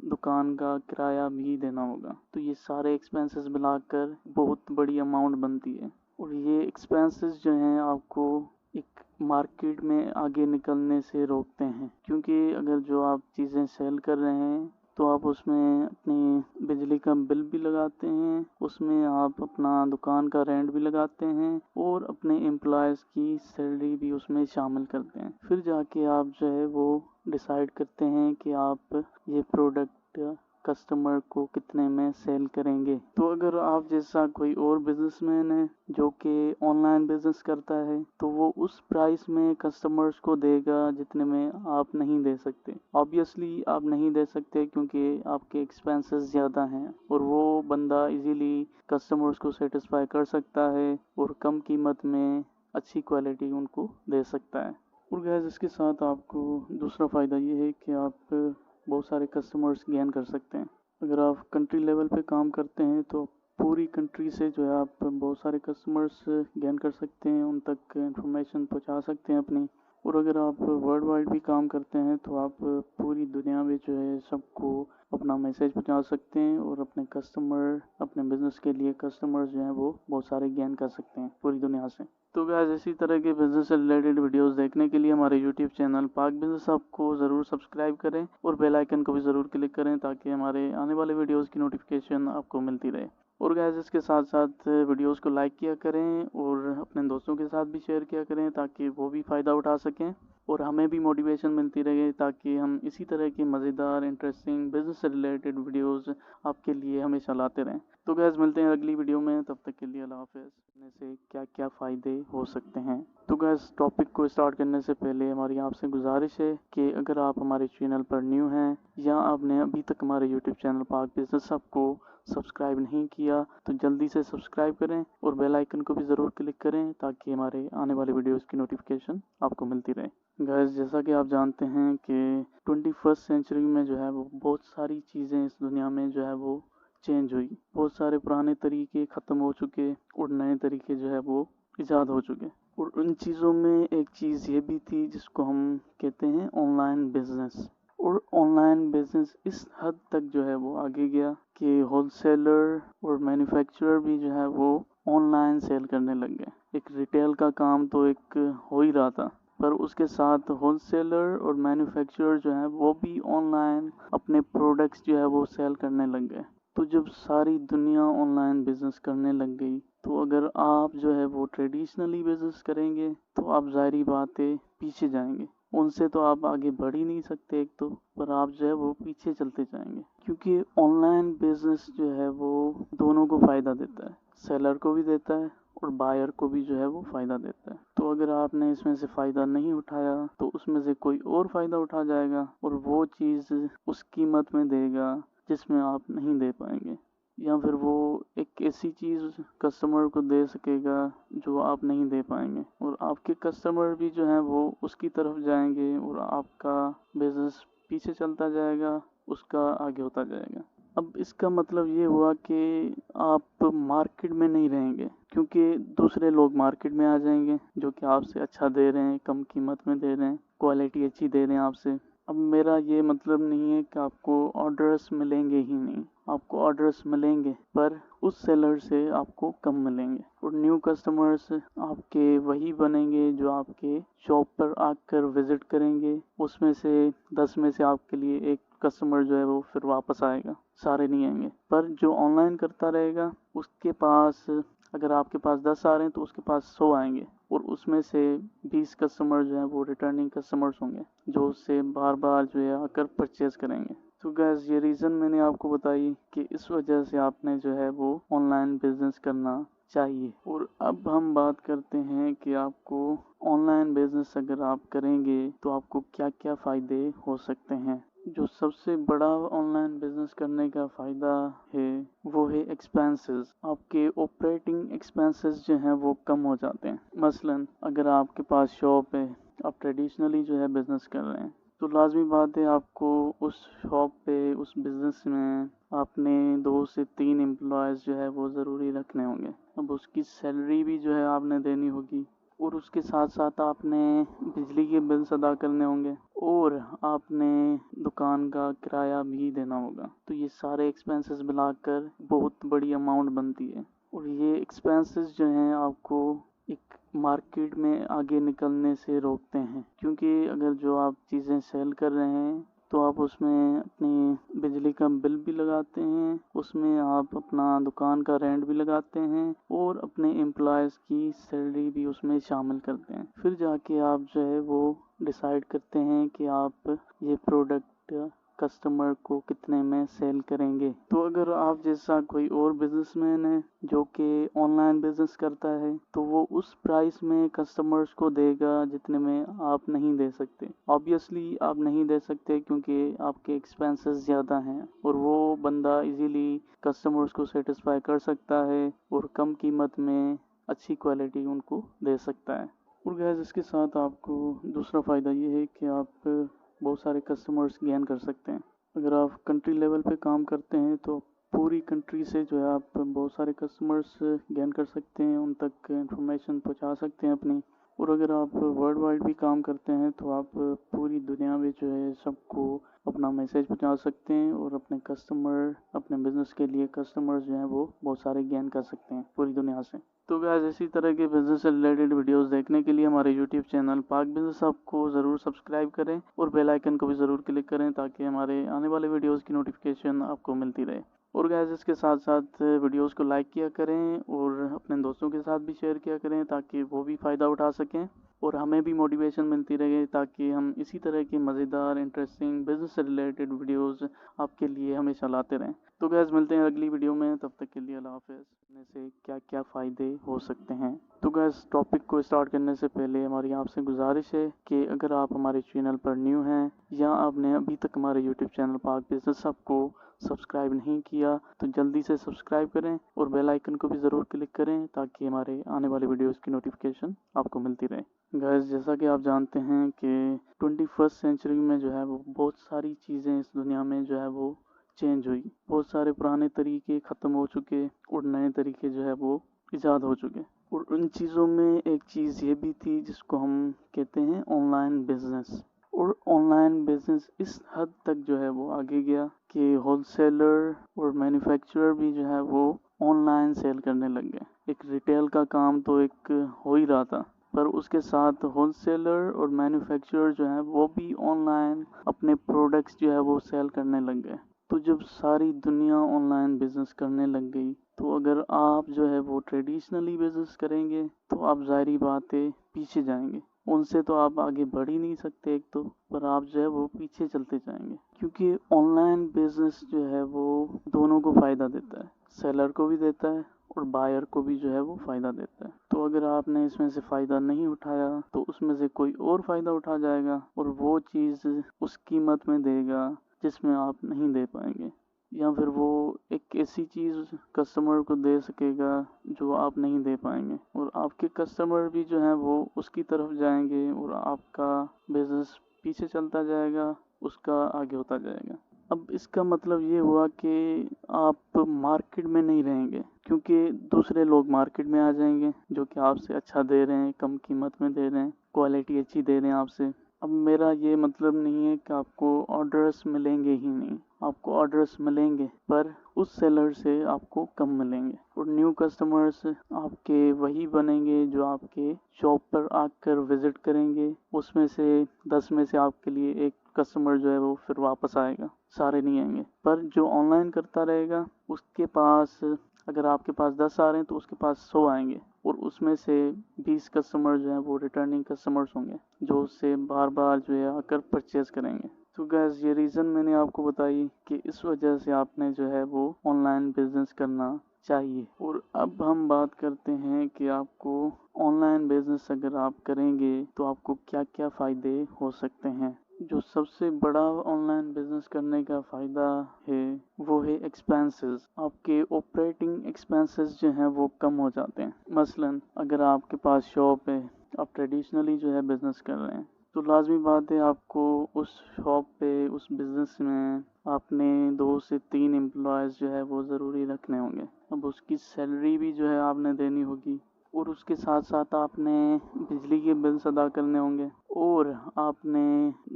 दुकान का किराया भी देना होगा। तो ये सारे एक्सपेंसेस मिलाकर बहुत बड़ी अमाउंट बनती है और ये एक्सपेंसेस जो हैं आपको एक मार्केट में आगे निकलने से रोकते हैं क्योंकि अगर जो आप चीज़ें सेल कर रहे हैं तो आप उसमें अपनी बिजली का बिल भी लगाते हैं, उसमें आप अपना दुकान का रेंट भी लगाते हैं और अपने एम्प्लॉयज़ की सैलरी भी उसमें शामिल करते हैं। फिर जाके आप जो है वो डिसाइड करते हैं कि आप ये प्रोडक्ट कस्टमर को कितने में सेल करेंगे। तो अगर आप जैसा कोई और बिजनेसमैन है जो कि ऑनलाइन बिजनेस करता है तो वो उस प्राइस में कस्टमर्स को देगा जितने में आप नहीं दे सकते। ऑब्वियसली आप नहीं दे सकते क्योंकि आपके एक्सपेंसेस ज़्यादा हैं और वो बंदा इजीली कस्टमर्स को सेटिस्फाई कर सकता है और कम कीमत में अच्छी क्वालिटी उनको दे सकता है। और गैस इसके साथ आपको दूसरा फ़ायदा ये है कि आप बहुत सारे कस्टमर्स गेन कर सकते हैं। अगर आप कंट्री लेवल पे काम करते हैं तो पूरी कंट्री से जो है आप बहुत सारे कस्टमर्स गेन कर सकते हैं, उन तक इंफॉर्मेशन पहुंचा सकते हैं अपनी। और अगर आप वर्ल्ड वाइड भी काम करते हैं तो आप पूरी दुनिया में जो है सबको अपना मैसेज पहुंचा सकते हैं और अपने कस्टमर अपने बिज़नेस के लिए कस्टमर्स जो हैं वो बहुत सारे गेन कर सकते हैं पूरी दुनिया से। तो गाइस इसी तरह के बिजनेस से रिलेटेड वीडियोस देखने के लिए हमारे यूट्यूब चैनल पाक बिजनेस हब को ज़रूर सब्सक्राइब करें और बेल आइकन को भी ज़रूर क्लिक करें ताकि हमारे आने वाले वीडियोस की नोटिफिकेशन आपको मिलती रहे। اور گائز इसके साथ साथ वीडियोस को लाइक किया करें और अपने दोस्तों के साथ भी शेयर किया करें ताकि वो भी फ़ायदा उठा सकें और हमें भी मोटिवेशन मिलती रहे ताकि हम इसी तरह की मज़ेदार इंटरेस्टिंग बिजनेस से रिलेटेड वीडियोस आपके लिए हमेशा लाते रहें। तो गैस मिलते हैं अगली वीडियो में, तब तक के लिए अल्लाह हाफ़िज़। से क्या क्या फ़ायदे हो सकते हैं। तो गैस टॉपिक को स्टार्ट करने से पहले हमारी आपसे गुजारिश है कि अगर आप हमारे चैनल पर न्यू हैं या आपने अभी तक हमारे यूट्यूब चैनल पाक बिजनेस हब को सब्सक्राइब नहीं किया तो जल्दी से सब्सक्राइब करें और बेल आइकन को भी ज़रूर क्लिक करें ताकि हमारे आने वाले वीडियोस की नोटिफिकेशन आपको मिलती रहे। गैस जैसा कि आप जानते हैं कि 21st सेंचुरी में जो है वो बहुत सारी चीज़ें इस दुनिया में जो है वो चेंज हुई। बहुत सारे पुराने तरीके ख़त्म हो चुके और नए तरीके जो है वो ईजाद हो चुके और उन चीज़ों में एक चीज़ ये भी थी जिसको हम कहते हैं ऑनलाइन बिजनेस। और ऑनलाइन बिजनेस इस हद तक जो है वो आगे गया कि होलसेलर और मैन्युफैक्चरर भी जो है वो ऑनलाइन सेल करने लग गए। एक रिटेल का काम तो एक हो ही रहा था, पर उसके साथ होलसेलर और मैन्युफैक्चरर जो है वो भी ऑनलाइन अपने प्रोडक्ट्स जो है वो सेल करने लग गए। तो जब सारी दुनिया ऑनलाइन बिजनेस करने लग गई तो अगर आप जो है वो ट्रेडिशनली बिजनेस करेंगे तो आप ज़ाहिरी बात है पीछे जाएंगे। उनसे तो आप आगे बढ़ ही नहीं सकते एक तो, पर आप जो है वो पीछे चलते जाएंगे क्योंकि ऑनलाइन बिजनेस जो है वो दोनों को फ़ायदा देता है, सेलर को भी देता है और बायर को भी जो है वो फ़ायदा देता है। तो अगर आपने इसमें से फ़ायदा नहीं उठाया तो उसमें से कोई और फ़ायदा उठा जाएगा और वो चीज़ उस कीमत में देगा जिसमें आप नहीं दे पाएंगे, या फिर वो एक ऐसी चीज़ कस्टमर को दे सकेगा जो आप नहीं दे पाएंगे और आपके कस्टमर भी जो है वो उसकी तरफ जाएंगे और आपका बिजनेस पीछे चलता जाएगा, उसका आगे होता जाएगा। अब इसका मतलब ये हुआ कि आप मार्केट में नहीं रहेंगे क्योंकि दूसरे लोग मार्केट में आ जाएंगे जो कि आपसे अच्छा दे रहे हैं, कम कीमत में दे रहे हैं, क्वालिटी अच्छी दे रहे हैं आपसे। अब मेरा ये मतलब नहीं है कि आपको ऑर्डर्स मिलेंगे ही नहीं, आपको ऑर्डर्स मिलेंगे पर उस सेलर से आपको कम मिलेंगे और न्यू कस्टमर्स आपके वही बनेंगे जो आपके शॉप पर आकर विजिट करेंगे। उसमें से 10 में से आपके लिए एक कस्टमर जो है वो फिर वापस आएगा, सारे नहीं आएंगे। पर जो ऑनलाइन करता रहेगा उसके पास अगर आपके पास 10 आ रहे हैं तो उसके पास 100 आएंगे और उसमें से 20 कस्टमर जो हैं वो रिटर्निंग कस्टमर्स होंगे जो उससे बार बार जो है आकर परचेज़ करेंगे। तो गैस ये रीज़न मैंने आपको बताई कि इस वजह से आपने जो है वो ऑनलाइन बिजनेस करना चाहिए। और अब हम बात करते हैं कि आपको ऑनलाइन बिजनेस अगर आप करेंगे तो आपको क्या क्या फ़ायदे हो सकते हैं। जो सबसे बड़ा ऑनलाइन बिजनेस करने का फ़ायदा है वो है एक्सपेंसेस। आपके ऑपरेटिंग एक्सपेंसेस जो हैं वो कम हो जाते हैं। मसलन अगर आपके पास शॉप है, आप ट्रेडिशनली जो है बिज़नेस कर रहे हैं तो लाजमी बात है आपको उस शॉप पे उस बिज़नेस में आपने 2 से 3 एम्प्लॉयज़ जो है वो ज़रूरी रखने होंगे। अब उसकी सैलरी भी जो है आपने देनी होगी और उसके साथ साथ आपने बिजली के बिल्स अदा करने होंगे और आपने दुकान का किराया भी देना होगा। तो ये सारे एक्सपेंसेस मिलाकर बहुत बड़ी अमाउंट बनती है और ये एक्सपेंसेस जो हैं आपको एक मार्केट में आगे निकलने से रोकते हैं क्योंकि अगर जो आप चीज़ें सेल कर रहे हैं तो आप उसमें अपनी बिजली का बिल भी लगाते हैं, उसमें आप अपना दुकान का रेंट भी लगाते हैं और अपने एम्प्लॉयज़ की सैलरी भी उसमें शामिल करते हैं। फिर जाके आप जो है वो डिसाइड करते हैं कि आप ये प्रोडक्ट कस्टमर को कितने में सेल करेंगे। तो अगर आप जैसा कोई और बिजनेसमैन है जो कि ऑनलाइन बिजनेस करता है तो वो उस प्राइस में कस्टमर्स को देगा जितने में आप नहीं दे सकते। ऑब्वियसली आप नहीं दे सकते क्योंकि आपके एक्सपेंसेस ज़्यादा हैं और वो बंदा इजीली कस्टमर्स को सेटिस्फाई कर सकता है और कम कीमत में अच्छी क्वालिटी उनको दे सकता है। और गैस इसके साथ आपको दूसरा फ़ायदा ये है कि आप बहुत सारे कस्टमर्स गेन कर सकते हैं। अगर आप कंट्री लेवल पे काम करते हैं तो पूरी कंट्री से जो है आप बहुत सारे कस्टमर्स गेन कर सकते हैं, उन तक इंफॉर्मेशन पहुंचा सकते हैं अपनी। और अगर आप वर्ल्ड वाइड भी काम करते हैं तो आप पूरी दुनिया में जो है सबको अपना मैसेज पहुंचा सकते हैं और अपने कस्टमर अपने बिज़नेस के लिए कस्टमर्स जो हैं वो बहुत सारे गेन कर सकते हैं पूरी दुनिया से। तो गाइस इसी तरह के बिज़नेस से रिलेटेड वीडियोस देखने के लिए हमारे यूट्यूब चैनल पाक बिज़नेस हब को ज़रूर सब्सक्राइब करें और बेल आइकन को भी ज़रूर क्लिक करें ताकि हमारे आने वाले वीडियोस की नोटिफिकेशन आपको मिलती रहे। اور गैस इसके साथ साथ वीडियोस को लाइक किया करें और अपने दोस्तों के साथ भी शेयर किया करें ताकि वो भी फ़ायदा उठा सकें और हमें भी मोटिवेशन मिलती रहे ताकि हम इसी तरह की मज़ेदार इंटरेस्टिंग बिजनेस से रिलेटेड वीडियोस आपके लिए हमेशा लाते रहें। तो गैस मिलते हैं अगली वीडियो में, तब तक के लिए अल्लाह हाफ़िज़। करने से क्या क्या फ़ायदे हो सकते हैं। तो गैस टॉपिक को स्टार्ट करने से पहले हमारी आपसे गुजारिश है कि अगर आप हमारे चैनल पर न्यू हैं या आपने अभी तक हमारे यूट्यूब चैनल पाक बिजनेस हब को सब्सक्राइब नहीं किया तो जल्दी से सब्सक्राइब करें और बेल आइकन को भी ज़रूर क्लिक करें ताकि हमारे आने वाले वीडियोस की नोटिफिकेशन आपको मिलती रहे। गैस जैसा कि आप जानते हैं कि 21st सेंचुरी में जो है वो बहुत सारी चीज़ें इस दुनिया में जो है वो चेंज हुई। बहुत सारे पुराने तरीके ख़त्म हो चुके और नए तरीके जो है वो ईजाद हो चुके। और उन चीज़ों में एक चीज़ ये भी थी जिसको हम कहते हैं ऑनलाइन बिजनेस। और ऑनलाइन बिजनेस इस हद तक जो है वो आगे गया कि होलसेलर और मैन्युफैक्चरर भी जो है वो ऑनलाइन सेल करने लग गए। एक रिटेल का काम तो एक हो ही रहा था, पर उसके साथ होलसेलर और मैन्युफैक्चरर जो है वो भी ऑनलाइन अपने प्रोडक्ट्स जो है वो सेल करने लग गए। तो जब सारी दुनिया ऑनलाइन बिजनेस करने लग गई तो अगर आप जो है वो ट्रेडिशनली बिजनेस करेंगे तो आप ज़ाहिरी बात है पीछे जाएंगे। उनसे तो आप आगे बढ़ ही नहीं सकते एक तो, पर आप जो है वो पीछे चलते जाएंगे क्योंकि ऑनलाइन बिजनेस जो है वो दोनों को फ़ायदा देता है, सेलर को भी देता है और बायर को भी जो है वो फ़ायदा देता है। तो अगर आपने इसमें से फ़ायदा नहीं उठाया तो उसमें से कोई और फ़ायदा उठा जाएगा और वो चीज़ उस कीमत में देगा जिसमें आप नहीं दे पाएंगे, या फिर वो एक ऐसी चीज़ कस्टमर को दे सकेगा जो आप नहीं दे पाएंगे और आपके कस्टमर भी जो है वो उसकी तरफ जाएंगे और आपका बिज़नेस पीछे चलता जाएगा, उसका आगे होता जाएगा। अब इसका मतलब ये हुआ कि आप मार्केट में नहीं रहेंगे क्योंकि दूसरे लोग मार्केट में आ जाएंगे जो कि आपसे अच्छा दे रहे हैं, कम कीमत में दे रहे हैं, क्वालिटी अच्छी दे रहे हैं आपसे। अब मेरा ये मतलब नहीं है कि आपको ऑर्डर्स मिलेंगे ही नहीं, आपको ऑर्डर्स मिलेंगे पर उस सेलर से आपको कम मिलेंगे और न्यू कस्टमर्स आपके वही बनेंगे जो आपके शॉप पर आकर विज़िट करेंगे। उसमें से 10 में से आपके लिए एक कस्टमर जो है वो फिर वापस आएगा, सारे नहीं आएंगे। पर जो ऑनलाइन करता रहेगा उसके पास अगर आपके पास 10 आ रहे हैं तो उसके पास 100 आएंगे और उसमें से 20 कस्टमर जो हैं वो रिटर्निंग कस्टमर्स होंगे जो उससे बार बार जो है आकर परचेज करेंगे। तो गैस ये रीज़न मैंने आपको बताई कि इस वजह से आपने जो है वो ऑनलाइन बिजनेस करना चाहिए। और अब हम बात करते हैं कि आपको ऑनलाइन बिजनेस अगर आप करेंगे तो आपको क्या क्या फ़ायदे हो सकते हैं। जो सबसे बड़ा ऑनलाइन बिजनेस करने का फ़ायदा है वो है एक्सपेंसेस। आपके ऑपरेटिंग एक्सपेंसेस जो हैं वो कम हो जाते हैं। मसलन अगर आपके पास शॉप है, आप ट्रेडिशनली जो है बिज़नेस कर रहे हैं तो लाजमी बात है आपको उस शॉप पे उस बिज़नेस में आपने 2 से 3 एम्प्लॉयज़ जो है वो ज़रूरी रखने होंगे। अब उसकी सैलरी भी जो है आपने देनी होगी और उसके साथ साथ आपने बिजली के बिल्स अदा करने होंगे और आपने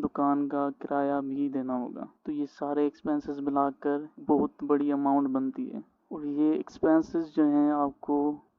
दुकान का किराया भी देना होगा। तो ये सारे एक्सपेंसेस मिलाकर बहुत बड़ी अमाउंट बनती है और ये एक्सपेंसेस जो हैं आपको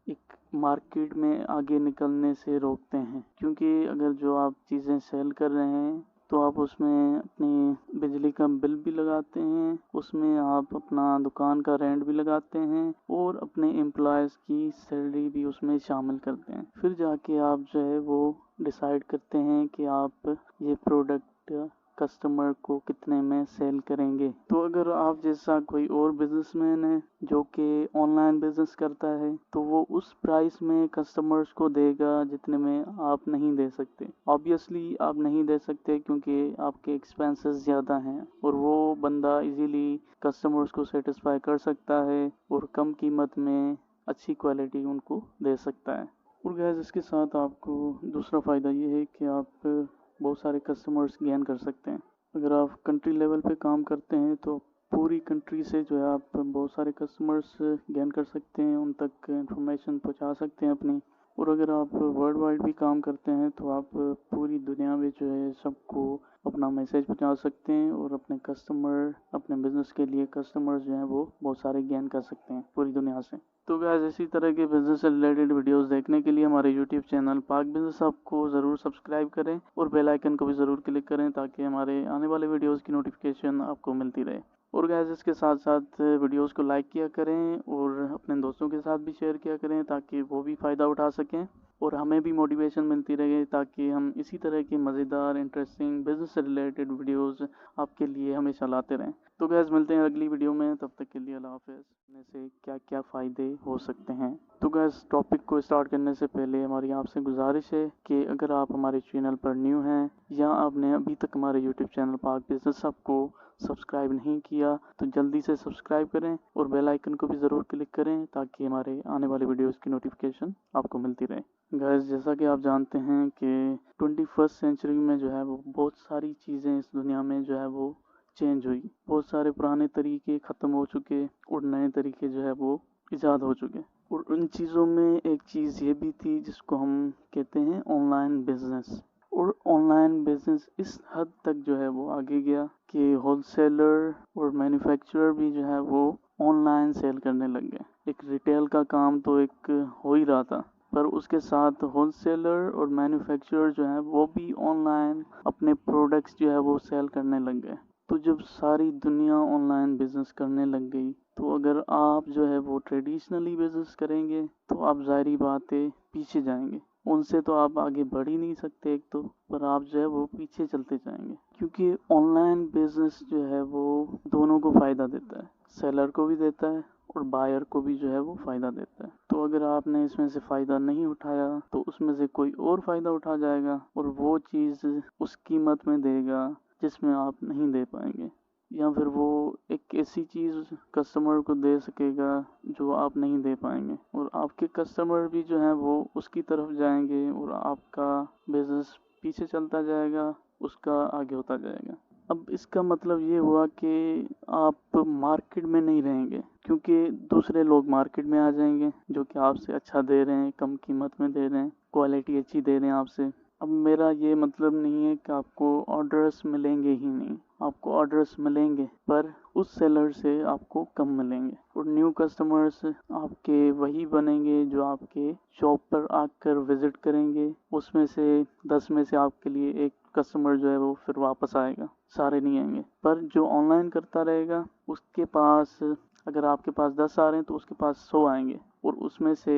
एक मार्केट में आगे निकलने से रोकते हैं क्योंकि अगर जो आप चीज़ें सेल कर रहे हैं तो आप उसमें अपनी बिजली का बिल भी लगाते हैं, उसमें आप अपना दुकान का रेंट भी लगाते हैं और अपने एम्प्लॉयज़ की सैलरी भी उसमें शामिल करते हैं। फिर जाके आप जो है वो डिसाइड करते हैं कि आप ये प्रोडक्ट कस्टमर को कितने में सेल करेंगे। तो अगर आप जैसा कोई और बिजनेसमैन है जो कि ऑनलाइन बिजनेस करता है तो वो उस प्राइस में कस्टमर्स को देगा जितने में आप नहीं दे सकते। ऑब्वियसली आप नहीं दे सकते क्योंकि आपके एक्सपेंसेस ज़्यादा हैं और वो बंदा इजीली कस्टमर्स को सेटिस्फाई कर सकता है और कम कीमत में अच्छी क्वालिटी उनको दे सकता है। और गैस इसके साथ आपको दूसरा फ़ायदा ये है कि आप बहुत सारे कस्टमर्स गेन कर सकते हैं। अगर आप कंट्री लेवल पे काम करते हैं तो पूरी कंट्री से जो है आप बहुत सारे कस्टमर्स गेन कर सकते हैं, उन तक इंफॉर्मेशन पहुंचा सकते हैं अपनी। और अगर आप वर्ल्ड वाइड भी काम करते हैं तो आप पूरी दुनिया में जो है सबको अपना मैसेज पहुंचा सकते हैं और अपने कस्टमर अपने बिज़नेस के लिए कस्टमर्स जो हैं वो बहुत सारे गेन कर सकते हैं पूरी दुनिया से। तो गाइस इसी तरह के बिज़नेस से रिलेटेड वीडियोस देखने के लिए हमारे यूट्यूब चैनल पाक बिज़नेस हब को ज़रूर सब्सक्राइब करें और बेल आइकन को भी ज़रूर क्लिक करें ताकि हमारे आने वाले वीडियोस की नोटिफिकेशन आपको मिलती रहे। اور گائز اس کے ساتھ ساتھ ویڈیوز کو لائک کیا کریں اور اپنے دوستوں کے ساتھ بھی شیئر کیا کریں تاکہ وہ بھی فائدہ اٹھا سکیں اور ہمیں بھی موٹیویشن ملتی رہے تاکہ ہم اسی طرح کی مزیدار انٹرسٹنگ بزنس سے ریلیٹڈ ویڈیوز آپ کے لیے ہمیشہ لاتے رہیں. تو گائز ملتے ہیں اگلی ویڈیو میں, تب تک کے لیے اللہ حافظ. میں سے کیا کیا فائدے ہو سکتے ہیں. تو گائز ٹاپک کو اسٹارٹ کرنے سے پہلے ہماری آپ سے گزارش ہے کہ اگر آپ ہمارے چینل پر نیو ہیں یا آپ نے ابھی تک ہمارے یوٹیوب چینل پاک بزنس ہب کو سبسکرائب نہیں کیا تو جلدی سے سبسکرائب کریں اور بیل آئیکن کو بھی ضرور کلک کریں تاکہ ہمارے آنے والی ویڈیوز کی نوٹیفیکیشن آپ کو ملتی رہے. گائز جیسا کہ آپ جانتے ہیں کہ 21 سینچری میں جو ہے وہ بہت ساری چیزیں اس دنیا میں جو ہے وہ چینج ہوئی. بہت سارے پرانے طریقے ختم ہو چکے اور نئے طریقے جو ہے وہ ایجاد ہو چکے. اور ان چیزوں میں ایک چیز یہ بھی تھی جس کو ہم کہتے ہیں آن لائن بزنس. اور آن لائن بزنس اس حد تک جو ہے وہ آگے گیا کہ ہول سیلر اور مینوفیکچرر بھی جو ہے وہ آن لائن سیل کرنے لگ گئے. ایک ریٹیل کا کام تو ایک ہو ہی رہا تھا, پر اس کے ساتھ ہول سیلر اور مینوفیکچرر جو ہے وہ بھی آن لائن اپنے پروڈکٹس جو ہے وہ سیل کرنے لگ گئے. تو جب ساری دنیا آن لائن بزنس کرنے لگ گئی تو اگر آپ جو ہے وہ ٹریڈیشنلی بزنس کریں گے تو آپ ظاہری بات ہے پیچھے جائیں گے. ان سے تو آپ آگے بڑھ ہی نہیں سکتے ایک تو, پر آپ جو ہے وہ پیچھے چلتے جائیں گے کیونکہ آن لائن بزنس جو ہے وہ دونوں کو فائدہ دیتا ہے. سیلر کو بھی دیتا ہے اور بائر کو بھی جو ہے وہ فائدہ دیتا ہے. تو اگر آپ نے اس میں سے فائدہ نہیں اٹھایا تو اس میں سے کوئی اور فائدہ اٹھا جائے گا اور وہ چیز اس قیمت میں دے گا جس میں آپ نہیں دے پائیں گے, یا پھر وہ ایک ایسی چیز کسٹمر کو دے سکے گا جو آپ نہیں دے پائیں گے, اور آپ کے کسٹمر بھی جو ہیں وہ اس کی طرف جائیں گے اور آپ کا بزنس پیچھے چلتا جائے گا, اس کا آگے ہوتا جائے گا. اب اس کا مطلب یہ ہوا کہ آپ مارکیٹ میں نہیں رہیں گے کیونکہ دوسرے لوگ مارکیٹ میں آ جائیں گے جو کہ آپ سے اچھا دے رہے ہیں, کم قیمت میں دے رہے ہیں, کوالٹی اچھی دے رہے ہیں آپ سے. اب میرا یہ مطلب نہیں ہے کہ آپ کو آرڈرز ملیں گے ہی نہیں, آپ کو آرڈرز ملیں گے پر اس سیلر سے آپ کو کم ملیں گے. اور نیو کسٹمرز آپ کے وہی بنیں گے جو آپ کے شاپ پر آ کر وزٹ کریں گے. اس میں سے 10 میں سے آپ کے لیے ایک کسٹمر جو ہے وہ پھر واپس آئے گا, سارے نہیں آئیں گے. پر جو آن لائن کرتا رہے گا اس کے پاس, اگر آپ کے پاس 10 آ رہے ہیں تو اس کے پاس 100 آئیں گے اور اس میں سے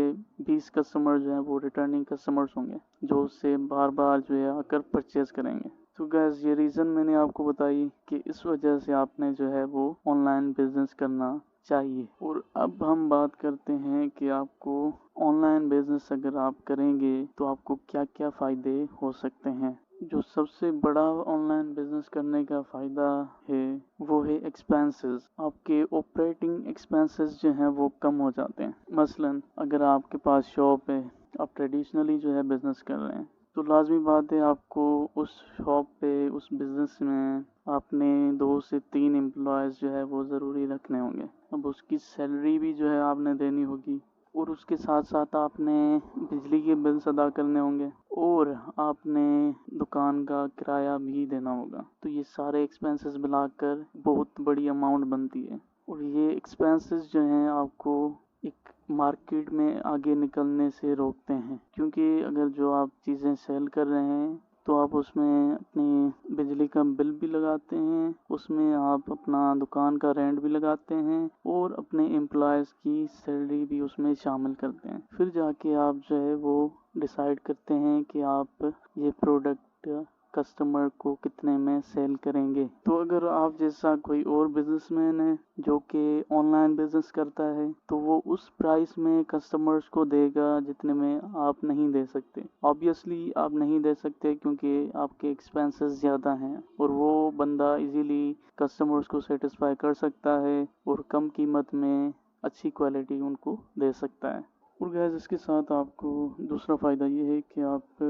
20 کسٹمر جو ہیں وہ ریٹرننگ کسٹمرز ہوں گے جو اس سے بار بار جو ہے آ کر پرچیز کریں گے. تو گیس یہ ریزن میں نے آپ کو بتائی کہ اس وجہ سے آپ نے جو ہے وہ آن لائن بزنس کرنا چاہیے. اور اب ہم بات کرتے ہیں کہ آپ کو آن لائن بزنس اگر آپ کریں گے تو آپ کو کیا کیا فائدے ہو سکتے ہیں. جو سب سے بڑا آن لائن بزنس کرنے کا فائدہ ہے وہ ہے ایکسپینسز. آپ کے آپریٹنگ ایکسپینسز جو ہیں وہ کم ہو جاتے ہیں. مثلا اگر آپ کے پاس شاپ ہے, آپ ٹریڈیشنلی جو ہے بزنس کر رہے ہیں تو لازمی بات ہے آپ کو اس شاپ پہ, اس بزنس میں آپ نے 2 سے 3 امپلائیز جو ہے وہ ضروری رکھنے ہوں گے. اب اس کی سیلری بھی جو ہے آپ نے دینی ہوگی اور اس کے ساتھ ساتھ آپ نے بجلی کے بلز ادا کرنے ہوں گے اور آپ نے دکان کا کرایہ بھی دینا ہوگا. تو یہ سارے ایکسپینسز ملا کر بہت بڑی اماؤنٹ بنتی ہے. اور یہ ایکسپینسز جو ہیں آپ کو ایک مارکیٹ میں آگے نکلنے سے روکتے ہیں کیونکہ اگر جو آپ چیزیں سیل کر رہے ہیں تو آپ اس میں اپنی بجلی کا بل بھی لگاتے ہیں, اس میں آپ اپنا دکان کا رینٹ بھی لگاتے ہیں اور اپنے امپلائیز کی سیلری بھی اس میں شامل کرتے ہیں. پھر جا کے آپ جو ہے وہ ڈیسائیڈ کرتے ہیں کہ آپ یہ پروڈکٹ کسٹمر کو کتنے میں سیل کریں گے. تو اگر آپ جیسا کوئی اور بزنس مین ہے جو کہ آن لائن بزنس کرتا ہے تو وہ اس پرائس میں کسٹمرز کو دے گا جتنے میں آپ نہیں دے سکتے. آبویسلی آپ نہیں دے سکتے کیونکہ آپ کے ایکسپینسز زیادہ ہیں اور وہ بندہ ایزیلی کسٹمرز کو سیٹسفائی کر سکتا ہے اور کم قیمت میں اچھی کوالٹی ان کو دے سکتا ہے. اور گیس اس کے ساتھ آپ کو دوسرا فائدہ یہ ہے کہ آپ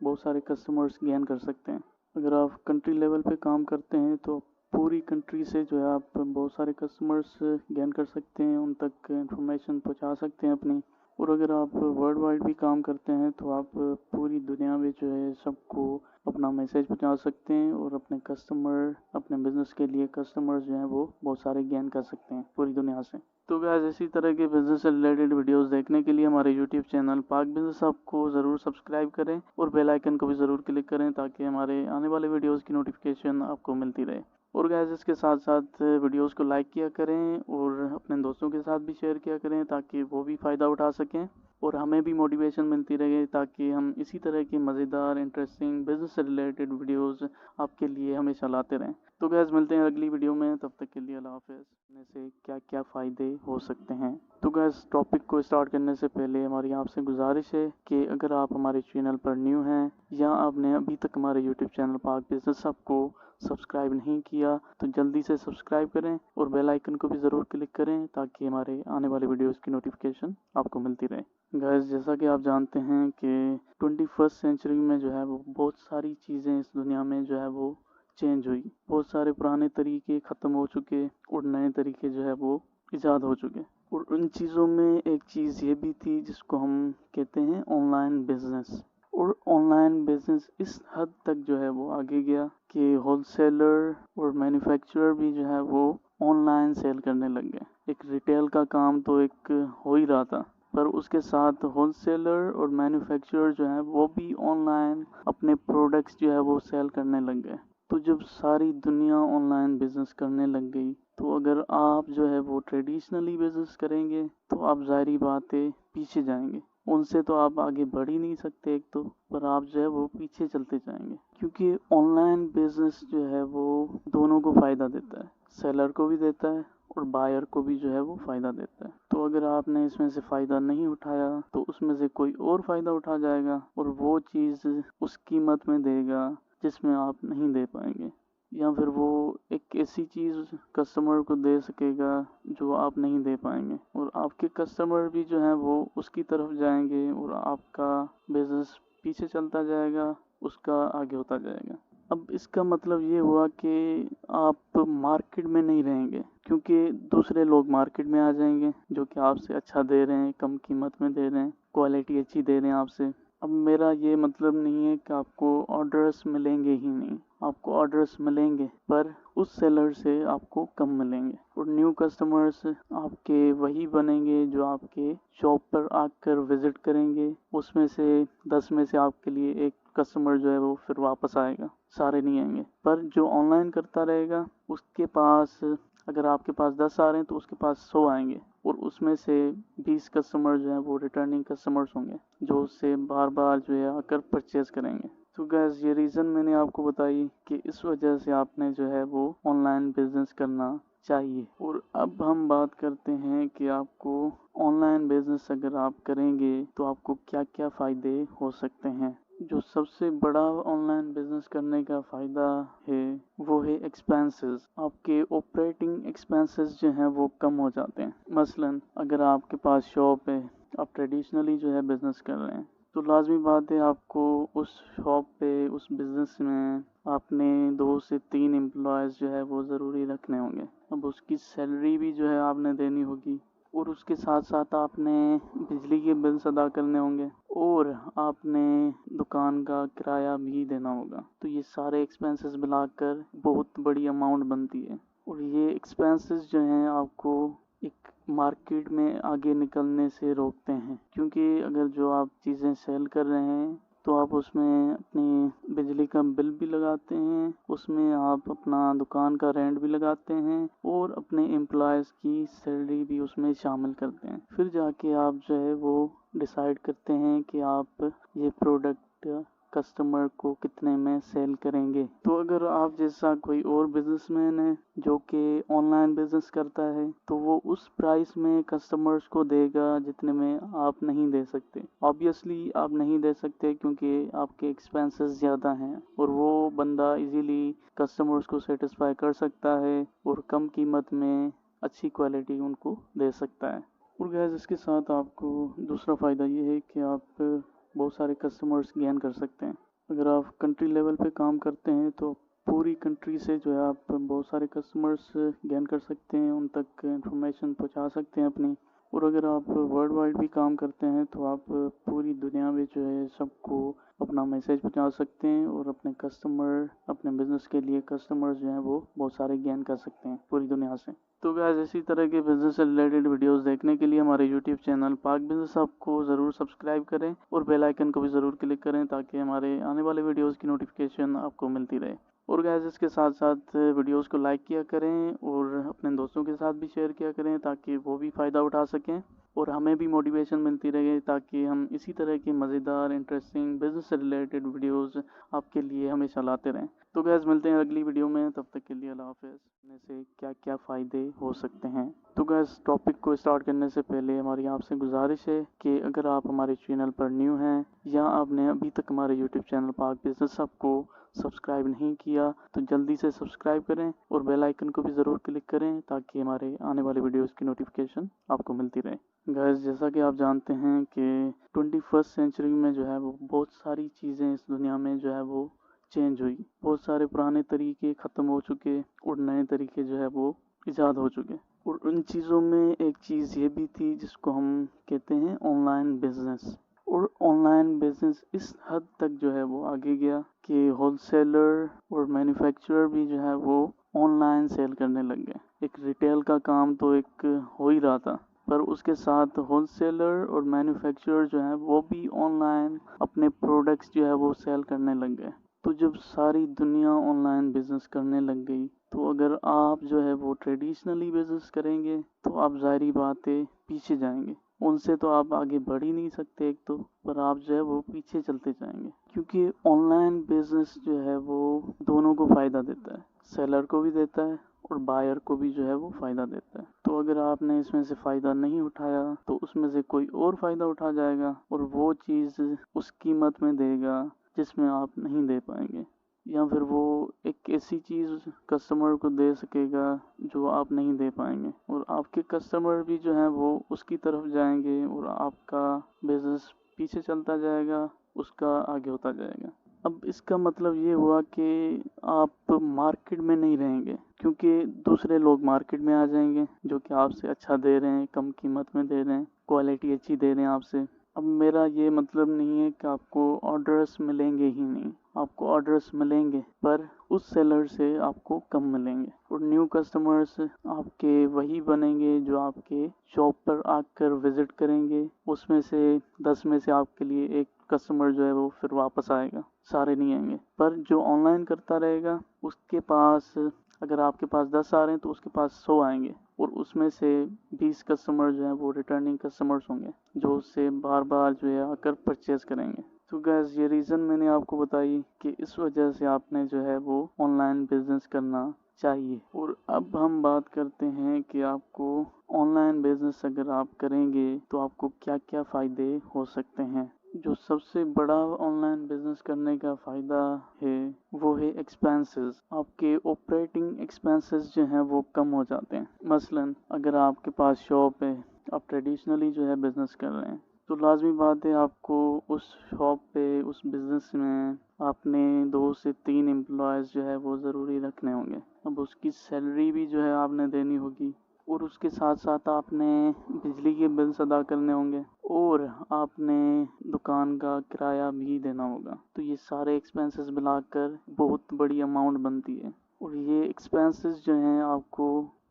بہت سارے کسٹمرز گین کر سکتے ہیں. اگر آپ کنٹری لیول پہ کام کرتے ہیں تو پوری کنٹری سے جو ہے آپ بہت سارے کسٹمرز گین کر سکتے ہیں, ان تک انفارمیشن پہنچا سکتے ہیں اپنی. اور اگر آپ ورلڈ وائڈ بھی کام کرتے ہیں تو آپ پوری دنیا میں جو ہے سب کو اپنا میسیج پہنچا سکتے ہیں اور اپنے کسٹمر, اپنے بزنس کے لیے کسٹمر جو ہیں وہ بہت سارے گین کر سکتے ہیں پوری دنیا سے. تو گائز اسی طرح کے بزنس سے ریلیٹڈ ویڈیوز دیکھنے کے لیے ہمارے یوٹیوب چینل پاک بزنس ہب کو ضرور سبسکرائب کریں اور بیل آئیکن کو بھی ضرور کلک کریں تاکہ ہمارے آنے والے ویڈیوز کی نوٹیفیکیشن آپ کو ملتی رہے. और गैस इसके साथ साथ वीडियोस को लाइक किया करें और अपने दोस्तों के साथ भी शेयर किया करें ताकि वो भी फ़ायदा उठा सकें और हमें भी मोटिवेशन मिलती रहे ताकि हम इसी तरह की मज़ेदार इंटरेस्टिंग बिजनेस से रिलेटेड वीडियोस आपके लिए हमेशा लाते रहें। तो गैस मिलते हैं अगली वीडियो में, तब तक के लिए अल्लाह हाफ़िज़। करने से क्या क्या फ़ायदे हो सकते हैं। तो गैस टॉपिक को स्टार्ट करने से पहले हमारी आपसे गुजारिश है कि अगर आप हमारे चैनल पर न्यू हैं या आपने अभी तक हमारे यूट्यूब चैनल पाक बिजनेस हब को सब्सक्राइब नहीं किया तो जल्दी से सब्सक्राइब करें और बेल आइकन को भी ज़रूर क्लिक करें ताकि हमारे आने वाले वीडियोस की नोटिफिकेशन आपको मिलती रहे। गाइस जैसा कि आप जानते हैं कि 21st सेंचुरी में जो है वो बहुत सारी चीज़ें इस दुनिया में जो है वो चेंज हुई। बहुत सारे पुराने तरीके ख़त्म हो चुके और नए तरीके जो है वो ईजाद हो चुके और उन चीज़ों में एक चीज़ ये भी थी जिसको हम कहते हैं ऑनलाइन बिजनेस। और ऑनलाइन बिजनेस इस हद तक जो है वो आगे गया कि होलसेलर और मैन्युफैक्चरर भी जो है वो ऑनलाइन सेल करने लग गए। एक रिटेल का काम तो एक हो ही रहा था पर उसके साथ होलसेलर और मैन्युफैक्चरर जो है वो भी ऑनलाइन अपने प्रोडक्ट्स जो है वो सेल करने लग गए। तो जब सारी दुनिया ऑनलाइन बिजनेस करने लग गई तो अगर आप जो है वो ट्रेडिशनली बिजनेस करेंगे तो आप ज़ाहिरी बात है पीछे जाएंगे। उनसे तो आप आगे बढ़ ही नहीं सकते एक तो, पर आप जो है वो पीछे चलते जाएंगे क्योंकि ऑनलाइन बिजनेस जो है वो दोनों को फ़ायदा देता है, सेलर को भी देता है और बायर को भी जो है वो फ़ायदा देता है। तो अगर आपने इसमें से फ़ायदा नहीं उठाया तो उसमें से कोई और फ़ायदा उठा जाएगा और वो चीज़ उस कीमत में देगा जिसमें आप नहीं दे पाएंगे, या फिर वो एक ऐसी चीज़ कस्टमर को दे सकेगा जो आप नहीं दे पाएंगे और आपके कस्टमर भी जो है वो उसकी तरफ जाएंगे और आपका बिजनेस पीछे चलता जाएगा, उसका आगे होता जाएगा। अब इसका मतलब ये हुआ कि आप मार्केट में नहीं रहेंगे क्योंकि दूसरे लोग मार्केट में आ जाएंगे जो कि आपसे अच्छा दे रहे हैं, कम कीमत में दे रहे हैं, क्वालिटी अच्छी दे रहे हैं आपसे। अब मेरा ये मतलब नहीं है कि आपको ऑर्डर्स मिलेंगे ही नहीं, आपको ऑर्डर्स मिलेंगे पर उस सेलर से आपको कम मिलेंगे और न्यू कस्टमर्स आपके वही बनेंगे जो आपके शॉप पर आकर विजिट करेंगे। उसमें से 10 में से आपके लिए एक कस्टमर जो है वो फिर वापस आएगा, सारे नहीं आएंगे। पर जो ऑनलाइन करता रहेगा उसके पास अगर आपके पास 10 आ रहे हैं तो उसके पास 100 आएंगे और उसमें से 20 कस्टमर जो हैं वो रिटर्निंग कस्टमर्स होंगे जो उससे बार बार जो है आकर परचेज़ करेंगे। तो गैस ये रीज़न मैंने आपको बताई कि इस वजह से आपने जो है वो ऑनलाइन बिजनेस करना चाहिए। और अब हम बात करते हैं कि आपको ऑनलाइन बिजनेस अगर आप करेंगे तो आपको क्या क्या फ़ायदे हो सकते हैं। जो सबसे बड़ा ऑनलाइन बिजनेस करने का फ़ायदा है वो है एक्सपेंसेस। आपके ऑपरेटिंग एक्सपेंसेस जो हैं वो कम हो जाते हैं। मसलन अगर आपके पास शॉप है, आप ट्रेडिशनली जो है बिज़नेस कर रहे हैं तो लाजमी बात है आपको उस शॉप पे उस बिज़नेस में आपने 2 से 3 एम्प्लॉयज़ जो है वो ज़रूरी रखने होंगे। अब उसकी सैलरी भी जो है आपने देनी होगी और उसके साथ साथ आपने बिजली के बिल्स अदा करने होंगे और आपने दुकान का किराया भी देना होगा। तो ये सारे एक्सपेंसेस मिलाकर बहुत बड़ी अमाउंट बनती है और ये एक्सपेंसेस जो हैं आपको एक मार्केट में आगे निकलने से रोकते हैं क्योंकि अगर जो आप चीज़ें सेल कर रहे हैं तो आप उसमें अपनी बिजली का बिल भी लगाते हैं, उसमें आप अपना दुकान का रेंट भी लगाते हैं और अपने एम्प्लॉयज़ की सैलरी भी उसमें शामिल करते हैं। फिर जाके आप जो है वो डिसाइड करते हैं कि आप ये प्रोडक्ट कस्टमर को कितने में सेल करेंगे। तो अगर आप जैसा कोई और बिजनेसमैन है जो कि ऑनलाइन बिजनेस करता है तो वो उस प्राइस में कस्टमर्स को देगा जितने में आप नहीं दे सकते। ऑब्वियसली आप नहीं दे सकते क्योंकि आपके एक्सपेंसेस ज़्यादा हैं और वो बंदा इजीली कस्टमर्स को सेटिस्फाई कर सकता है और कम कीमत में अच्छी क्वालिटी उनको दे सकता है। और गैस इसके साथ आपको दूसरा फ़ायदा ये है कि आप बहुत सारे कस्टमर्स गेन कर सकते हैं। अगर आप कंट्री लेवल पे काम करते हैं तो पूरी कंट्री से जो है आप बहुत सारे कस्टमर्स गेन कर सकते हैं, उन तक इंफॉर्मेशन पहुंचा सकते हैं अपनी। और अगर आप वर्ल्ड वाइड भी काम करते हैं तो आप पूरी दुनिया में जो है सबको अपना मैसेज पहुंचा सकते हैं और अपने कस्टमर अपने बिज़नेस के लिए कस्टमर्स जो हैं वो बहुत सारे गेन कर सकते हैं पूरी दुनिया से। तो गाइस इसी तरह के बिज़नेस से रिलेटेड वीडियोस देखने के लिए हमारे यूट्यूब चैनल पाक बिज़नेस हब को ज़रूर सब्सक्राइब करें और बेल आइकन को भी ज़रूर क्लिक करें ताकि हमारे आने वाले वीडियोस की नोटिफिकेशन आपको मिलती रहे। اور गैस इसके साथ साथ वीडियोस को लाइक किया करें और अपने दोस्तों के साथ भी शेयर किया करें ताकि वो भी फ़ायदा उठा सकें और हमें भी मोटिवेशन मिलती रहे ताकि हम इसी तरह की मज़ेदार इंटरेस्टिंग बिजनेस से रिलेटेड वीडियोस आपके लिए हमेशा लाते रहें। तो गैस मिलते हैं अगली वीडियो में, तब तक के लिए अल्लाह हाफ़िज़। करने से क्या क्या फ़ायदे हो सकते हैं। तो गैस टॉपिक को स्टार्ट करने से पहले हमारी आपसे गुजारिश है कि अगर आप हमारे चैनल पर न्यू हैं या आपने अभी तक हमारे यूट्यूब चैनल पाक बिजनेस हब को सब्सक्राइब नहीं किया तो जल्दी से सब्सक्राइब करें और बेल आइकन को भी ज़रूर क्लिक करें ताकि हमारे आने वाले वीडियोस की नोटिफिकेशन आपको मिलती रहे। गैस जैसा कि आप जानते हैं कि 21st सेंचुरी में जो है वो बहुत सारी चीज़ें इस दुनिया में जो है वो चेंज हुई। बहुत सारे पुराने तरीके ख़त्म हो चुके और नए तरीके जो है वो ईजाद हो चुके और उन चीज़ों में एक चीज़ ये भी थी जिसको हम कहते हैं ऑनलाइन बिजनेस। और ऑनलाइन बिजनेस इस हद तक जो है वो आगे गया कि होलसेलर और मैन्युफैक्चरर भी जो है वो ऑनलाइन सेल करने लग गए। एक रिटेल का काम तो एक हो ही रहा था, पर उसके साथ होलसेलर और मैन्युफैक्चरर जो है वो भी ऑनलाइन अपने प्रोडक्ट्स जो है वो सेल करने लग गए। तो जब सारी दुनिया ऑनलाइन बिजनेस करने लग गई तो अगर आप जो है वो ट्रेडिशनली बिजनेस करेंगे तो आप ज़ाहिरी बात है पीछे जाएंगे। उनसे तो आप आगे बढ़ ही नहीं सकते एक तो, पर आप जो है वो पीछे चलते जाएंगे क्योंकि ऑनलाइन बिजनेस जो है वो दोनों को फ़ायदा देता है, सेलर को भी देता है और बायर को भी जो है वो फ़ायदा देता है। तो अगर आपने इसमें से फ़ायदा नहीं उठाया तो उसमें से कोई और फ़ायदा उठा जाएगा और वो चीज़ उस कीमत में देगा जिसमें आप नहीं दे पाएंगे, या फिर वो एक ऐसी चीज़ कस्टमर को दे सकेगा जो आप नहीं दे पाएंगे और आपके कस्टमर भी जो है वो उसकी तरफ जाएंगे और आपका बिजनेस पीछे चलता जाएगा, उसका आगे होता जाएगा। अब इसका मतलब ये हुआ कि आप मार्केट में नहीं रहेंगे क्योंकि दूसरे लोग मार्केट में आ जाएंगे जो कि आपसे अच्छा दे रहे हैं, कम कीमत में दे रहे हैं, क्वालिटी अच्छी दे रहे हैं आपसे। अब मेरा ये मतलब नहीं है कि आपको ऑर्डर्स मिलेंगे ही नहीं, आपको ऑर्डर्स मिलेंगे पर उस सेलर से आपको कम मिलेंगे और न्यू कस्टमर्स आपके वही बनेंगे जो आपके शॉप पर आकर विजिट करेंगे। उसमें से 10 में से आपके लिए एक कस्टमर जो है वो फिर वापस आएगा, सारे नहीं आएंगे। पर जो ऑनलाइन करता रहेगा उसके पास अगर आपके पास 10 आ रहे हैं तो उसके पास 100 आएंगे और उसमें से 20 कस्टमर जो है वो रिटर्निंग कस्टमर्स होंगे जो उससे बार बार जो है आकर परचेज करेंगे। तो गैस ये रीज़न मैंने आपको बताई कि इस वजह से आपने जो है वो ऑनलाइन बिजनेस करना चाहिए। और अब हम बात करते हैं कि आपको ऑनलाइन बिजनेस अगर आप करेंगे तो आपको क्या क्या फ़ायदे हो सकते हैं। जो सबसे बड़ा ऑनलाइन बिजनेस करने का फ़ायदा है वो है एक्सपेंसेस। आपके ऑपरेटिंग एक्सपेंसेस जो हैं वो कम हो जाते हैं। मसलन अगर आपके पास शॉप है, आप ट्रेडिशनली जो है बिज़नेस कर रहे हैं तो लाजमी बात है आपको उस शॉप पे उस बिज़नेस में आपने 2 से 3 एम्प्लॉयज़ जो है वो ज़रूरी रखने होंगे। अब उसकी सैलरी भी जो है आपने देनी होगी और उसके साथ साथ आपने बिजली के बिल्स अदा करने होंगे और आपने दुकान का किराया भी देना होगा। तो ये सारे एक्सपेंसेस मिलाकर बहुत बड़ी अमाउंट बनती है और ये एक्सपेंसेस जो हैं आपको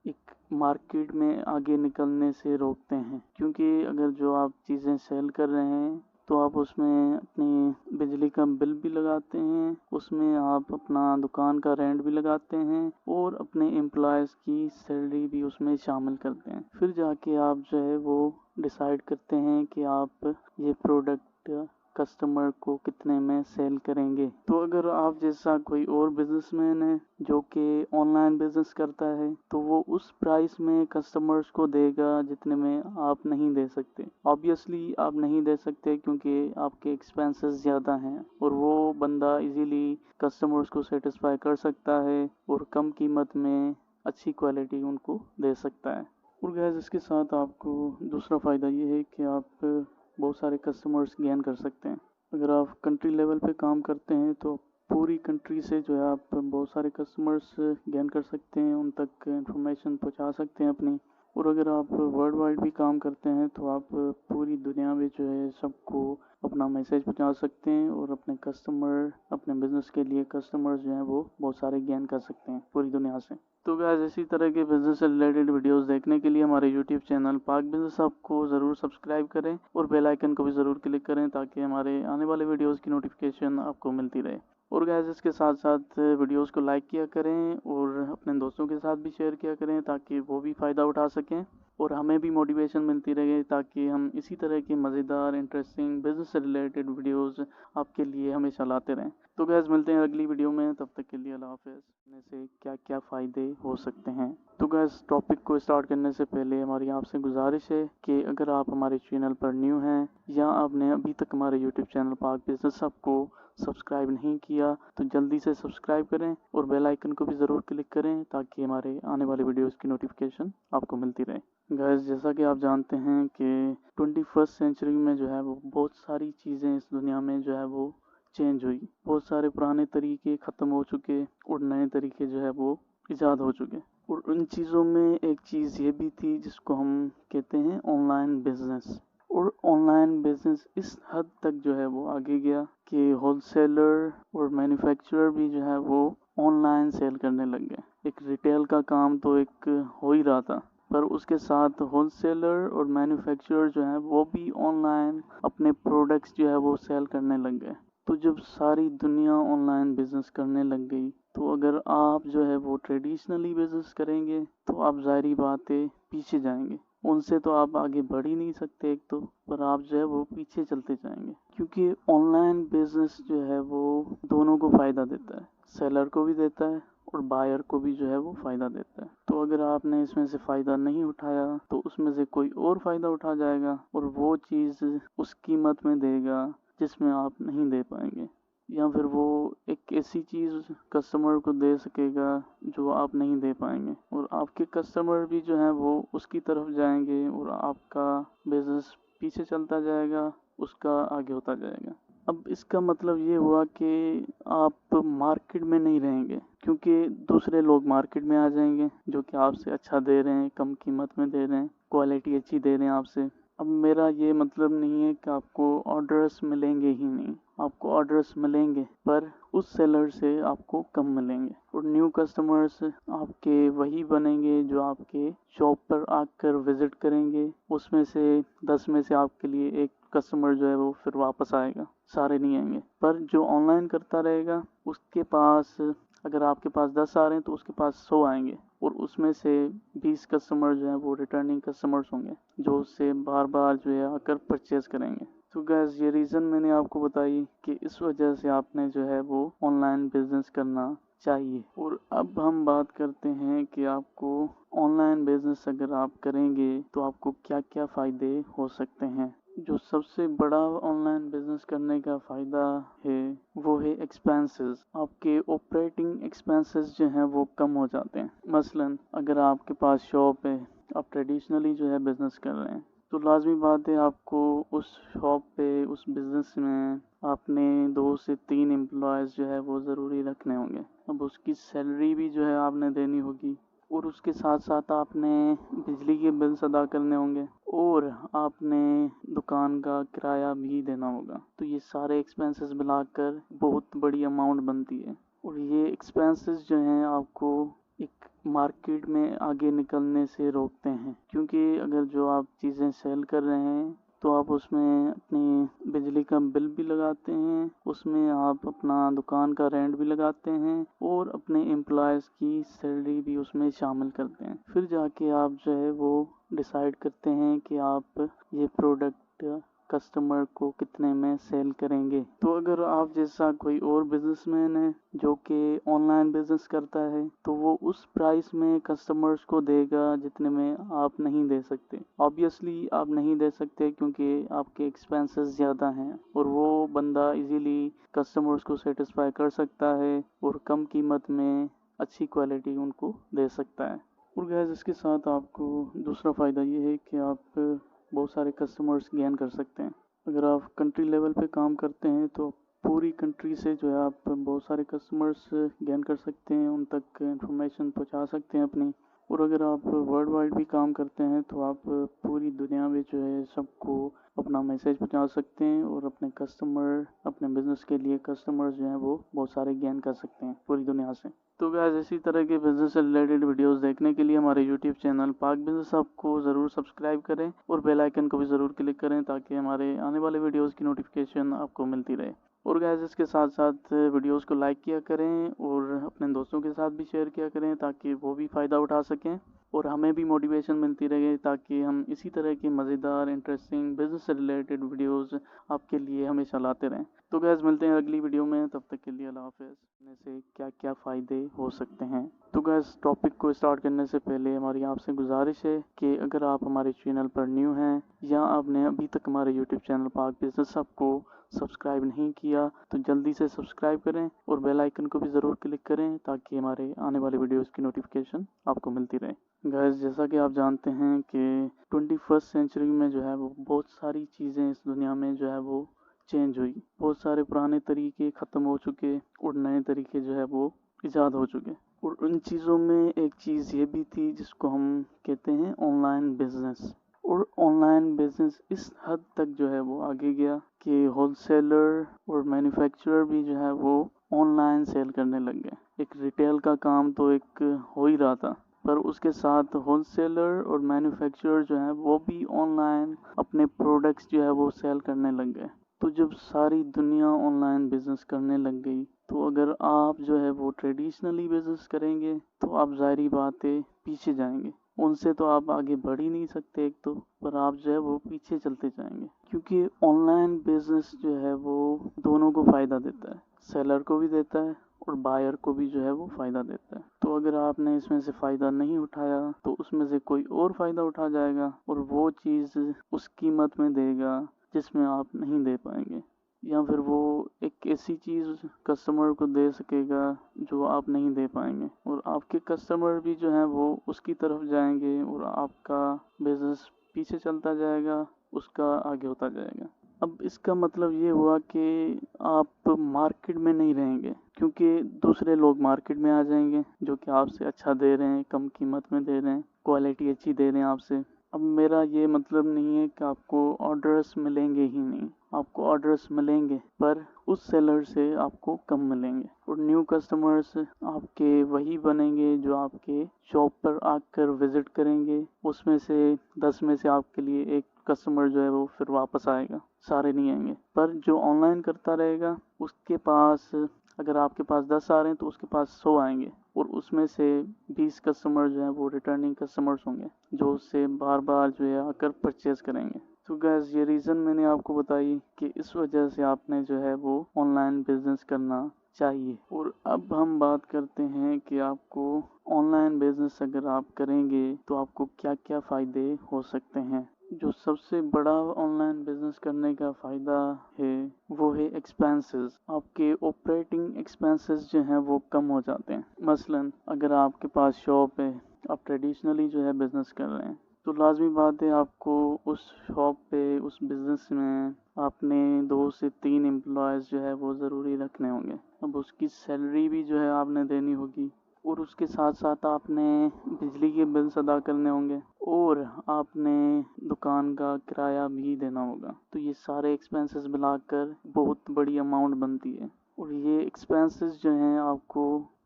एक मार्केट में आगे निकलने से रोकते हैं क्योंकि अगर जो आप चीज़ें सेल कर रहे हैं तो आप उसमें अपनी बिजली का बिल भी लगाते हैं, उसमें आप अपना दुकान का रेंट भी लगाते हैं और अपने एम्प्लॉयज़ की सैलरी भी उसमें शामिल करते हैं। फिर जाके आप जो है वो डिसाइड करते हैं कि आप ये प्रोडक्ट कस्टमर को कितने में सेल करेंगे। तो अगर आप जैसा कोई और बिजनेसमैन है जो कि ऑनलाइन बिजनेस करता है तो वो उस प्राइस में कस्टमर्स को देगा जितने में आप नहीं दे सकते। ऑब्वियसली आप नहीं दे सकते क्योंकि आपके एक्सपेंसेस ज़्यादा हैं और वो बंदा इजीली कस्टमर्स को सेटिस्फाई कर सकता है और कम कीमत में अच्छी क्वालिटी उनको दे सकता है। और गैस इसके साथ आपको दूसरा फ़ायदा ये है कि आप बहुत सारे कस्टमर्स गेन कर सकते हैं। अगर आप कंट्री लेवल पे काम करते हैं तो पूरी कंट्री से जो है आप बहुत सारे कस्टमर्स गेन कर सकते हैं, उन तक इंफॉर्मेशन पहुंचा सकते हैं अपनी। और अगर आप वर्ल्ड वाइड भी काम करते हैं तो आप पूरी दुनिया में जो है सबको अपना मैसेज पहुंचा सकते हैं और अपने कस्टमर अपने बिज़नेस के लिए कस्टमर्स जो हैं वो बहुत सारे गेन कर सकते हैं पूरी दुनिया से। तो गाइस इसी तरह के बिजनेस से रिलेटेड वीडियोस देखने के लिए हमारे यूट्यूब चैनल पाक बिजनेस हब को ज़रूर सब्सक्राइब करें और बेल आइकन को भी ज़रूर क्लिक करें ताकि हमारे आने वाले वीडियोस की नोटिफिकेशन आपको मिलती रहे। और गैस इसके साथ साथ वीडियोस को लाइक किया करें और अपने दोस्तों के साथ भी शेयर किया करें ताकि वो भी फ़ायदा उठा सकें और हमें भी मोटिवेशन मिलती रहे ताकि हम इसी तरह की मज़ेदार इंटरेस्टिंग बिजनेस से रिलेटेड वीडियोस आपके लिए हमेशा लाते रहें। तो गैस मिलते हैं अगली वीडियो में, तब तक के लिए अल्लाह हाफ़िज़। से क्या क्या फ़ायदे हो सकते हैं। तो गैस टॉपिक को स्टार्ट करने से पहले हमारी आपसे गुजारिश है कि अगर आप हमारे चैनल पर न्यू हैं या आपने अभी तक हमारे यूट्यूब चैनल पाक बिजनेस हब को सब्सक्राइब नहीं किया तो जल्दी से सब्सक्राइब करें और बेल आइकन को भी ज़रूर क्लिक करें ताकि हमारे आने वाले वीडियोस की नोटिफिकेशन आपको मिलती रहे। गैस जैसा कि आप जानते हैं कि 21st सेंचुरी में जो है वो बहुत सारी चीज़ें इस दुनिया में जो है वो चेंज हुई। बहुत सारे पुराने तरीके ख़त्म हो चुके और नए तरीके जो है वो ईजाद हो चुके और उन चीज़ों में एक चीज़ ये भी थी जिसको हम कहते हैं ऑनलाइन बिजनेस। और ऑनलाइन बिजनेस इस हद तक जो है वो आगे गया कि होलसेलर और मैन्युफैक्चरर भी जो है वो ऑनलाइन सेल करने लग गए। एक रिटेल का काम तो एक हो ही रहा था पर उसके साथ होलसेलर और मैन्युफैक्चरर जो है वो भी ऑनलाइन अपने प्रोडक्ट्स जो है वो सेल करने लग गए। तो जब सारी दुनिया ऑनलाइन बिजनेस करने लग गई तो अगर आप जो है वो ट्रेडिशनली बिजनेस करेंगे तो आप ज़ाहिरी बात है पीछे जाएंगे। उनसे तो आप आगे बढ़ ही नहीं सकते एक तो, पर आप जो है वो पीछे चलते जाएंगे क्योंकि ऑनलाइन बिजनेस जो है वो दोनों को फ़ायदा देता है, सेलर को भी देता है और बायर को भी जो है वो फ़ायदा देता है। तो अगर आपने इसमें से फ़ायदा नहीं उठाया तो उसमें से कोई और फ़ायदा उठा जाएगा और वो चीज़ उस कीमत में देगा जिसमें आप नहीं दे पाएंगे, या फिर वो एक ऐसी चीज़ कस्टमर को दे सकेगा जो आप नहीं दे पाएंगे और आपके कस्टमर भी जो है वो उसकी तरफ जाएंगे और आपका बिजनेस पीछे चलता जाएगा, उसका आगे होता जाएगा। अब इसका मतलब ये हुआ कि आप मार्केट में नहीं रहेंगे क्योंकि दूसरे लोग मार्केट में आ जाएंगे जो कि आपसे अच्छा दे रहे हैं, कम कीमत में दे रहे हैं, क्वालिटी अच्छी दे रहे हैं आपसे। अब मेरा ये मतलब नहीं है कि आपको ऑर्डर्स मिलेंगे ही नहीं, आपको ऑर्डर्स मिलेंगे पर उस सेलर से आपको कम मिलेंगे और न्यू कस्टमर्स आपके वही बनेंगे जो आपके शॉप पर आकर विजिट करेंगे। उसमें से 10 में से आपके लिए एक कस्टमर जो है वो फिर वापस आएगा, सारे नहीं आएंगे। पर जो ऑनलाइन करता रहेगा उसके पास अगर आपके पास 10 आ रहे हैं तो उसके पास 100 आएंगे और उसमें से 20 कस्टमर जो हैं वो रिटर्निंग कस्टमर्स होंगे जो उससे बार बार जो है आकर परचेज़ करेंगे। तो गैस ये रीज़न मैंने आपको बताई कि इस वजह से आपने जो है वो ऑनलाइन बिजनेस करना चाहिए। और अब हम बात करते हैं कि आपको ऑनलाइन बिजनेस अगर आप करेंगे तो आपको क्या क्या फ़ायदे हो सकते हैं। जो सबसे बड़ा ऑनलाइन बिजनेस करने का फ़ायदा है वो है एक्सपेंसेस। आपके ऑपरेटिंग एक्सपेंसेस जो हैं वो कम हो जाते हैं। मसलन अगर आपके पास शॉप है, आप ट्रेडिशनली जो है बिज़नेस कर रहे हैं तो लाजमी बात है आपको उस शॉप पे उस बिज़नेस में आपने 2 से 3 एम्प्लॉयज़ जो है वो ज़रूरी रखने होंगे। अब उसकी सैलरी भी जो है आपने देनी होगी और उसके साथ साथ आपने बिजली के बिल्स अदा करने होंगे और आपने दुकान का किराया भी देना होगा। तो ये सारे एक्सपेंसेस मिलाकर बहुत बड़ी अमाउंट बनती है और ये एक्सपेंसेस जो हैं आपको एक मार्केट में आगे निकलने से रोकते हैं क्योंकि अगर जो आप चीज़ें सेल कर रहे हैं तो आप उसमें अपनी बिजली का बिल भी लगाते हैं, उसमें आप अपना दुकान का रेंट भी लगाते हैं और अपने एम्प्लॉयज़ की सैलरी भी उसमें शामिल करते हैं। फिर जाके आप जो है वो डिसाइड करते हैं कि आप ये प्रोडक्ट कस्टमर को कितने में सेल करेंगे। तो अगर आप जैसा कोई और बिजनेसमैन है जो कि ऑनलाइन बिजनेस करता है तो वो उस प्राइस में कस्टमर्स को देगा जितने में आप नहीं दे सकते। ऑब्वियसली आप नहीं दे सकते क्योंकि आपके एक्सपेंसेस ज़्यादा हैं और वो बंदा इजीली कस्टमर्स को सेटिस्फाई कर सकता है और कम कीमत में अच्छी क्वालिटी उनको दे सकता है। और गैस इसके साथ आपको दूसरा फ़ायदा ये है कि आप बहुत सारे कस्टमर्स गेन कर सकते हैं। अगर आप कंट्री लेवल पे काम करते हैं तो पूरी कंट्री से जो है आप बहुत सारे कस्टमर्स गेन कर सकते हैं, उन तक इंफॉर्मेशन पहुंचा सकते हैं अपनी। और अगर आप वर्ल्ड वाइड भी काम करते हैं तो आप पूरी दुनिया में जो है सबको अपना मैसेज पहुंचा सकते हैं और अपने कस्टमर अपने बिज़नेस के लिए कस्टमर्स जो हैं वो बहुत सारे गेन कर सकते हैं पूरी दुनिया से। तो गाइस इसी तरह के बिज़नेस से रिलेटेड वीडियोस देखने के लिए हमारे यूट्यूब चैनल पाक बिज़नेस हब को ज़रूर सब्सक्राइब करें और बेल आइकन को भी ज़रूर क्लिक करें ताकि हमारे आने वाले वीडियोस की नोटिफिकेशन आपको मिलती रहे। اور गैस इसके साथ साथ वीडियोस को लाइक किया करें और अपने दोस्तों के साथ भी शेयर किया करें ताकि वो भी फ़ायदा उठा सकें और हमें भी मोटिवेशन मिलती रहे ताकि हम इसी तरह की मज़ेदार इंटरेस्टिंग बिजनेस से रिलेटेड वीडियोस आपके लिए हमेशा लाते रहें। तो गैस मिलते हैं अगली वीडियो में, तब तक के लिए अल्लाह हाफ़िज़। करने से क्या क्या फ़ायदे हो सकते हैं। तो गैस टॉपिक को स्टार्ट करने से पहले हमारी आपसे गुजारिश है कि अगर आप हमारे चैनल पर न्यू हैं या आपने अभी तक हमारे यूट्यूब चैनल पाक बिजनेस हब को सब्सक्राइब नहीं किया तो जल्दी से सब्सक्राइब करें और बेल आइकन को भी ज़रूर क्लिक करें ताकि हमारे आने वाले वीडियोस की नोटिफिकेशन आपको मिलती रहे। गैस जैसा कि आप जानते हैं कि 21st सेंचुरी में जो है वो बहुत सारी चीज़ें इस दुनिया में जो है वो चेंज हुई। बहुत सारे पुराने तरीके ख़त्म हो चुके और नए तरीके जो है वो ईजाद हो चुके। और उन चीज़ों में एक चीज़ ये भी थी जिसको हम कहते हैं ऑनलाइन बिजनेस। और ऑनलाइन बिजनेस इस हद तक जो है वो आगे गया कि होलसेलर और मैन्युफैक्चरर भी जो है वो ऑनलाइन सेल करने लग गए। एक रिटेल का काम तो एक हो ही रहा था, पर उसके साथ होलसेलर और मैन्युफैक्चरर जो है वो भी ऑनलाइन अपने प्रोडक्ट्स जो है वो सेल करने लग गए। तो जब सारी दुनिया ऑनलाइन बिजनेस करने लग गई तो अगर आप जो है वो ट्रेडिशनली बिजनेस करेंगे तो आप ज़ाहिरी बात है पीछे जाएंगे। उनसे तो आप आगे बढ़ ही नहीं सकते एक तो, पर आप जो है वो पीछे चलते जाएंगे क्योंकि ऑनलाइन बिजनेस जो है वो दोनों को फ़ायदा देता है, सेलर को भी देता है और बायर को भी जो है वो फ़ायदा देता है। तो अगर आपने इसमें से फ़ायदा नहीं उठाया तो उसमें से कोई और फ़ायदा उठा जाएगा और वो चीज़ उस कीमत में देगा जिसमें आप नहीं दे पाएंगे, या फिर वो एक ऐसी चीज़ कस्टमर को दे सकेगा जो आप नहीं दे पाएंगे और आपके कस्टमर भी जो है वो उसकी तरफ जाएंगे और आपका बिजनेस पीछे चलता जाएगा, उसका आगे होता जाएगा। अब इसका मतलब ये हुआ कि आप मार्केट में नहीं रहेंगे क्योंकि दूसरे लोग मार्केट में आ जाएंगे जो कि आपसे अच्छा दे रहे हैं, कम कीमत में दे रहे हैं, क्वालिटी अच्छी दे रहे हैं आपसे। अब मेरा ये मतलब नहीं है कि आपको ऑर्डर्स मिलेंगे ही नहीं, आपको ऑर्डर्स मिलेंगे पर उस सेलर से आपको कम मिलेंगे और न्यू कस्टमर्स आपके वही बनेंगे जो आपके शॉप पर आकर विजिट करेंगे। उसमें से 10 में से आपके लिए एक कस्टमर जो है वो फिर वापस आएगा, सारे नहीं आएंगे। पर जो ऑनलाइन करता रहेगा उसके पास अगर आपके पास 10 आ रहे हैं तो उसके पास 100 आएंगे और उसमें से 20 कस्टमर जो है वो रिटर्निंग कस्टमर्स होंगे जो उससे बार बार जो है आकर परचेज करेंगे। तो गैस ये रीज़न मैंने आपको बताई कि इस वजह से आपने जो है वो ऑनलाइन बिजनेस करना चाहिए। और अब हम बात करते हैं कि आपको ऑनलाइन बिजनेस अगर आप करेंगे तो आपको क्या क्या फ़ायदे हो सकते हैं। जो सबसे बड़ा ऑनलाइन बिजनेस करने का फ़ायदा है वो है एक्सपेंसेस। आपके ऑपरेटिंग एक्सपेंसेस जो हैं वो कम हो जाते हैं। मसलन अगर आपके पास शॉप है, आप ट्रेडिशनली जो है बिज़नेस कर रहे हैं तो लाजमी बात है आपको उस शॉप पे उस बिज़नेस में आपने 2 से 3 एम्प्लॉयज़ जो है वो ज़रूरी रखने होंगे। अब उसकी सैलरी भी जो है आपने देनी होगी और उसके साथ साथ आपने बिजली के बिल्स अदा करने होंगे और आपने दुकान का किराया भी देना होगा। तो ये सारे एक्सपेंसेस मिलाकर बहुत बड़ी अमाउंट बनती है और ये एक्सपेंसेस जो हैं आपको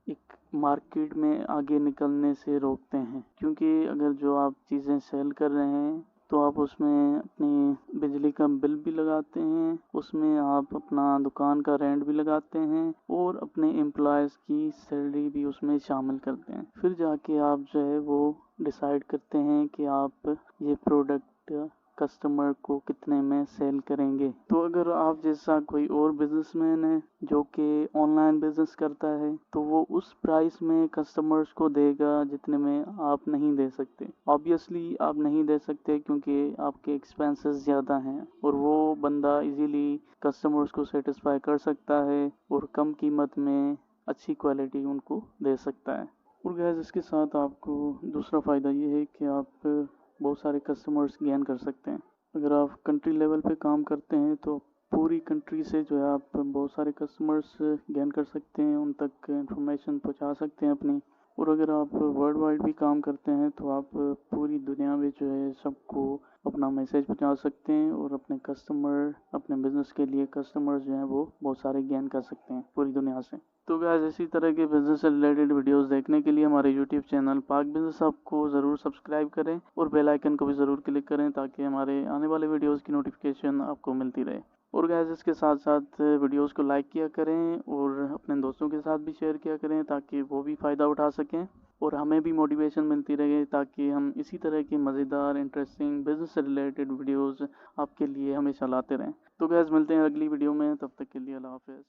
एक मार्केट में आगे निकलने से रोकते हैं क्योंकि अगर जो आप चीज़ें सेल कर रहे हैं तो आप उसमें अपनी बिजली का बिल भी लगाते हैं, उसमें आप अपना दुकान का रेंट भी लगाते हैं और अपने एम्प्लॉयज़ की सैलरी भी उसमें शामिल करते हैं। फिर जाके आप जो है वो डिसाइड करते हैं कि आप ये प्रोडक्ट कस्टमर को कितने में सेल करेंगे। तो अगर आप जैसा कोई और बिजनेसमैन है जो कि ऑनलाइन बिजनेस करता है तो वो उस प्राइस में कस्टमर्स को देगा जितने में आप नहीं दे सकते। ऑब्वियसली आप नहीं दे सकते क्योंकि आपके एक्सपेंसेस ज़्यादा हैं और वो बंदा इजीली कस्टमर्स को सेटिस्फाई कर सकता है और कम कीमत में अच्छी क्वालिटी उनको दे सकता है। और गैस इसके साथ आपको दूसरा फ़ायदा ये है कि आप बहुत सारे कस्टमर्स गेन कर सकते हैं। अगर आप कंट्री लेवल पे काम करते हैं तो पूरी कंट्री से जो है आप बहुत सारे कस्टमर्स गेन कर सकते हैं, उन तक इंफॉर्मेशन पहुंचा सकते हैं अपनी। और अगर आप वर्ल्ड वाइड भी काम करते हैं तो आप पूरी दुनिया में जो है सबको अपना मैसेज पहुंचा सकते हैं और अपने कस्टमर अपने बिजनेस के लिए कस्टमर्स जो हैं वो बहुत सारे गेन कर सकते हैं पूरी दुनिया से। तो गाइस इसी तरह के बिजनेस से रिलेटेड वीडियोस देखने के लिए हमारे यूट्यूब चैनल पाक बिजनेस हब को ज़रूर सब्सक्राइब करें और बेल आइकन को भी ज़रूर क्लिक करें ताकि हमारे आने वाले वीडियोस की नोटिफिकेशन आपको मिलती रहे। اور گائز اس کے ساتھ ساتھ ویڈیوز کو لائک کیا کریں اور اپنے دوستوں کے ساتھ بھی شیئر کیا کریں تاکہ وہ بھی فائدہ اٹھا سکیں اور ہمیں بھی موٹیویشن ملتی رہے تاکہ ہم اسی طرح کی مزیدار انٹرسٹنگ بزنس سے ریلیٹڈ ویڈیوز آپ کے لیے ہمیشہ لاتے رہیں. تو گائز ملتے ہیں اگلی ویڈیو میں, تب تک کے لیے اللہ حافظ.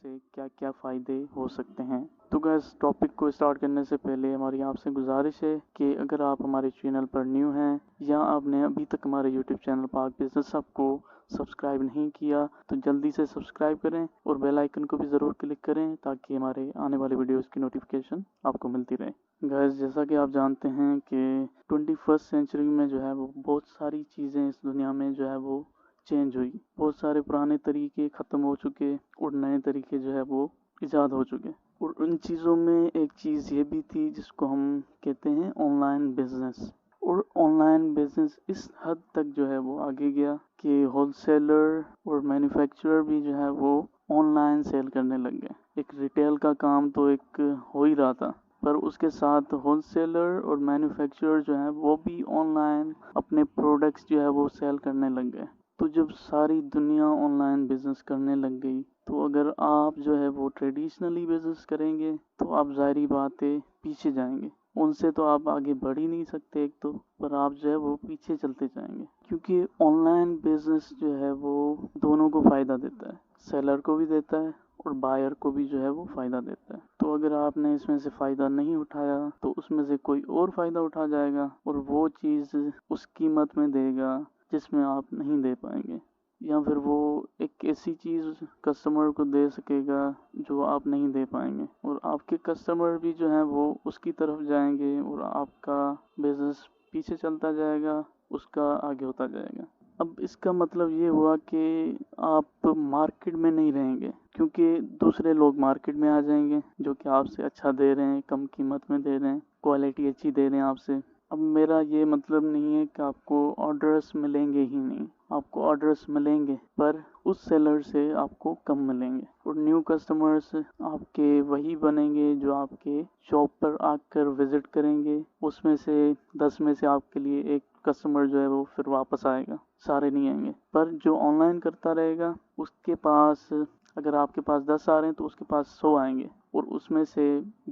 سے کیا کیا فائدے ہو سکتے ہیں. تو گائز ٹاپک کو اسٹارٹ کرنے سے پہلے ہماری آپ سے گزارش ہے کہ اگر آپ ہمارے چینل پر نیو ہیں یا آپ نے ابھی تک ہمارے یوٹیوب چینل پاک بزنس ہب کو سبسکرائب نہیں کیا تو جلدی سے سبسکرائب کریں اور بیل آئیکن کو بھی ضرور کلک کریں تاکہ ہمارے آنے والے ویڈیوز کی نوٹیفیکیشن آپ کو ملتی رہے. گائز جیسا کہ آپ جانتے ہیں کہ 21 سینچری میں جو ہے وہ بہت ساری چیزیں اس دنیا میں جو ہے وہ چینج ہوئی. بہت سارے پرانے طریقے ختم ہو چکے اور نئے طریقے جو ہے وہ ایجاد ہو چکے. اور ان چیزوں میں ایک چیز یہ بھی تھی جس کو ہم کہتے ہیں آن لائن بزنس. اور آن لائن بزنس اس حد تک جو ہے وہ آگے گیا کہ ہول سیلر اور مینوفیکچرر بھی جو ہے وہ آن لائن سیل کرنے لگ گئے. ایک ریٹیل کا کام تو ایک ہو ہی رہا تھا, پر اس کے ساتھ ہول سیلر اور مینوفیکچرر جو ہے وہ بھی آن لائن اپنے پروڈکٹس جو ہے وہ سیل کرنے لگ گئے. تو جب ساری دنیا آن لائن بزنس کرنے لگ گئی تو اگر آپ جو ہے وہ ٹریڈیشنلی بزنس کریں گے تو آپ ظاہری بات ہے پیچھے جائیں گے. ان سے تو آپ آگے بڑھ ہی نہیں سکتے ایک تو, پر آپ جو ہے وہ پیچھے چلتے جائیں گے کیونکہ آن لائن بزنس جو ہے وہ دونوں کو فائدہ دیتا ہے. سیلر کو بھی دیتا ہے اور بائر کو بھی جو ہے وہ فائدہ دیتا ہے. تو اگر آپ نے اس میں سے فائدہ نہیں اٹھایا تو اس میں سے کوئی اور فائدہ اٹھا جائے گا اور وہ چیز اس قیمت میں دے گا جس میں آپ نہیں دے پائیں گے, یا پھر وہ ایک ایسی چیز کسٹمر کو دے سکے گا جو آپ نہیں دے پائیں گے اور آپ کے کسٹمر بھی جو ہیں وہ اس کی طرف جائیں گے اور آپ کا بزنس پیچھے چلتا جائے گا, اس کا آگے ہوتا جائے گا. اب اس کا مطلب یہ ہوا کہ آپ مارکیٹ میں نہیں رہیں گے کیونکہ دوسرے لوگ مارکیٹ میں آ جائیں گے جو کہ آپ سے اچھا دے رہے ہیں, کم قیمت میں دے رہے ہیں, کوالٹی اچھی دے رہے ہیں آپ سے. اب میرا یہ مطلب نہیں ہے کہ آپ کو آرڈرز ملیں گے ہی نہیں, آپ کو آرڈرز ملیں گے پر اس سیلر سے آپ کو کم ملیں گے اور نیو کسٹمرز آپ کے وہی بنیں گے جو آپ کے شاپ پر آ کر وزٹ کریں گے. اس میں سے 10 میں سے آپ کے لیے ایک کسٹمر جو ہے وہ پھر واپس آئے گا, سارے نہیں آئیں گے. پر جو آن لائن کرتا رہے گا اس کے پاس, اگر آپ کے پاس 10 آ رہے ہیں تو اس کے پاس 100 آئیں گے اور اس میں سے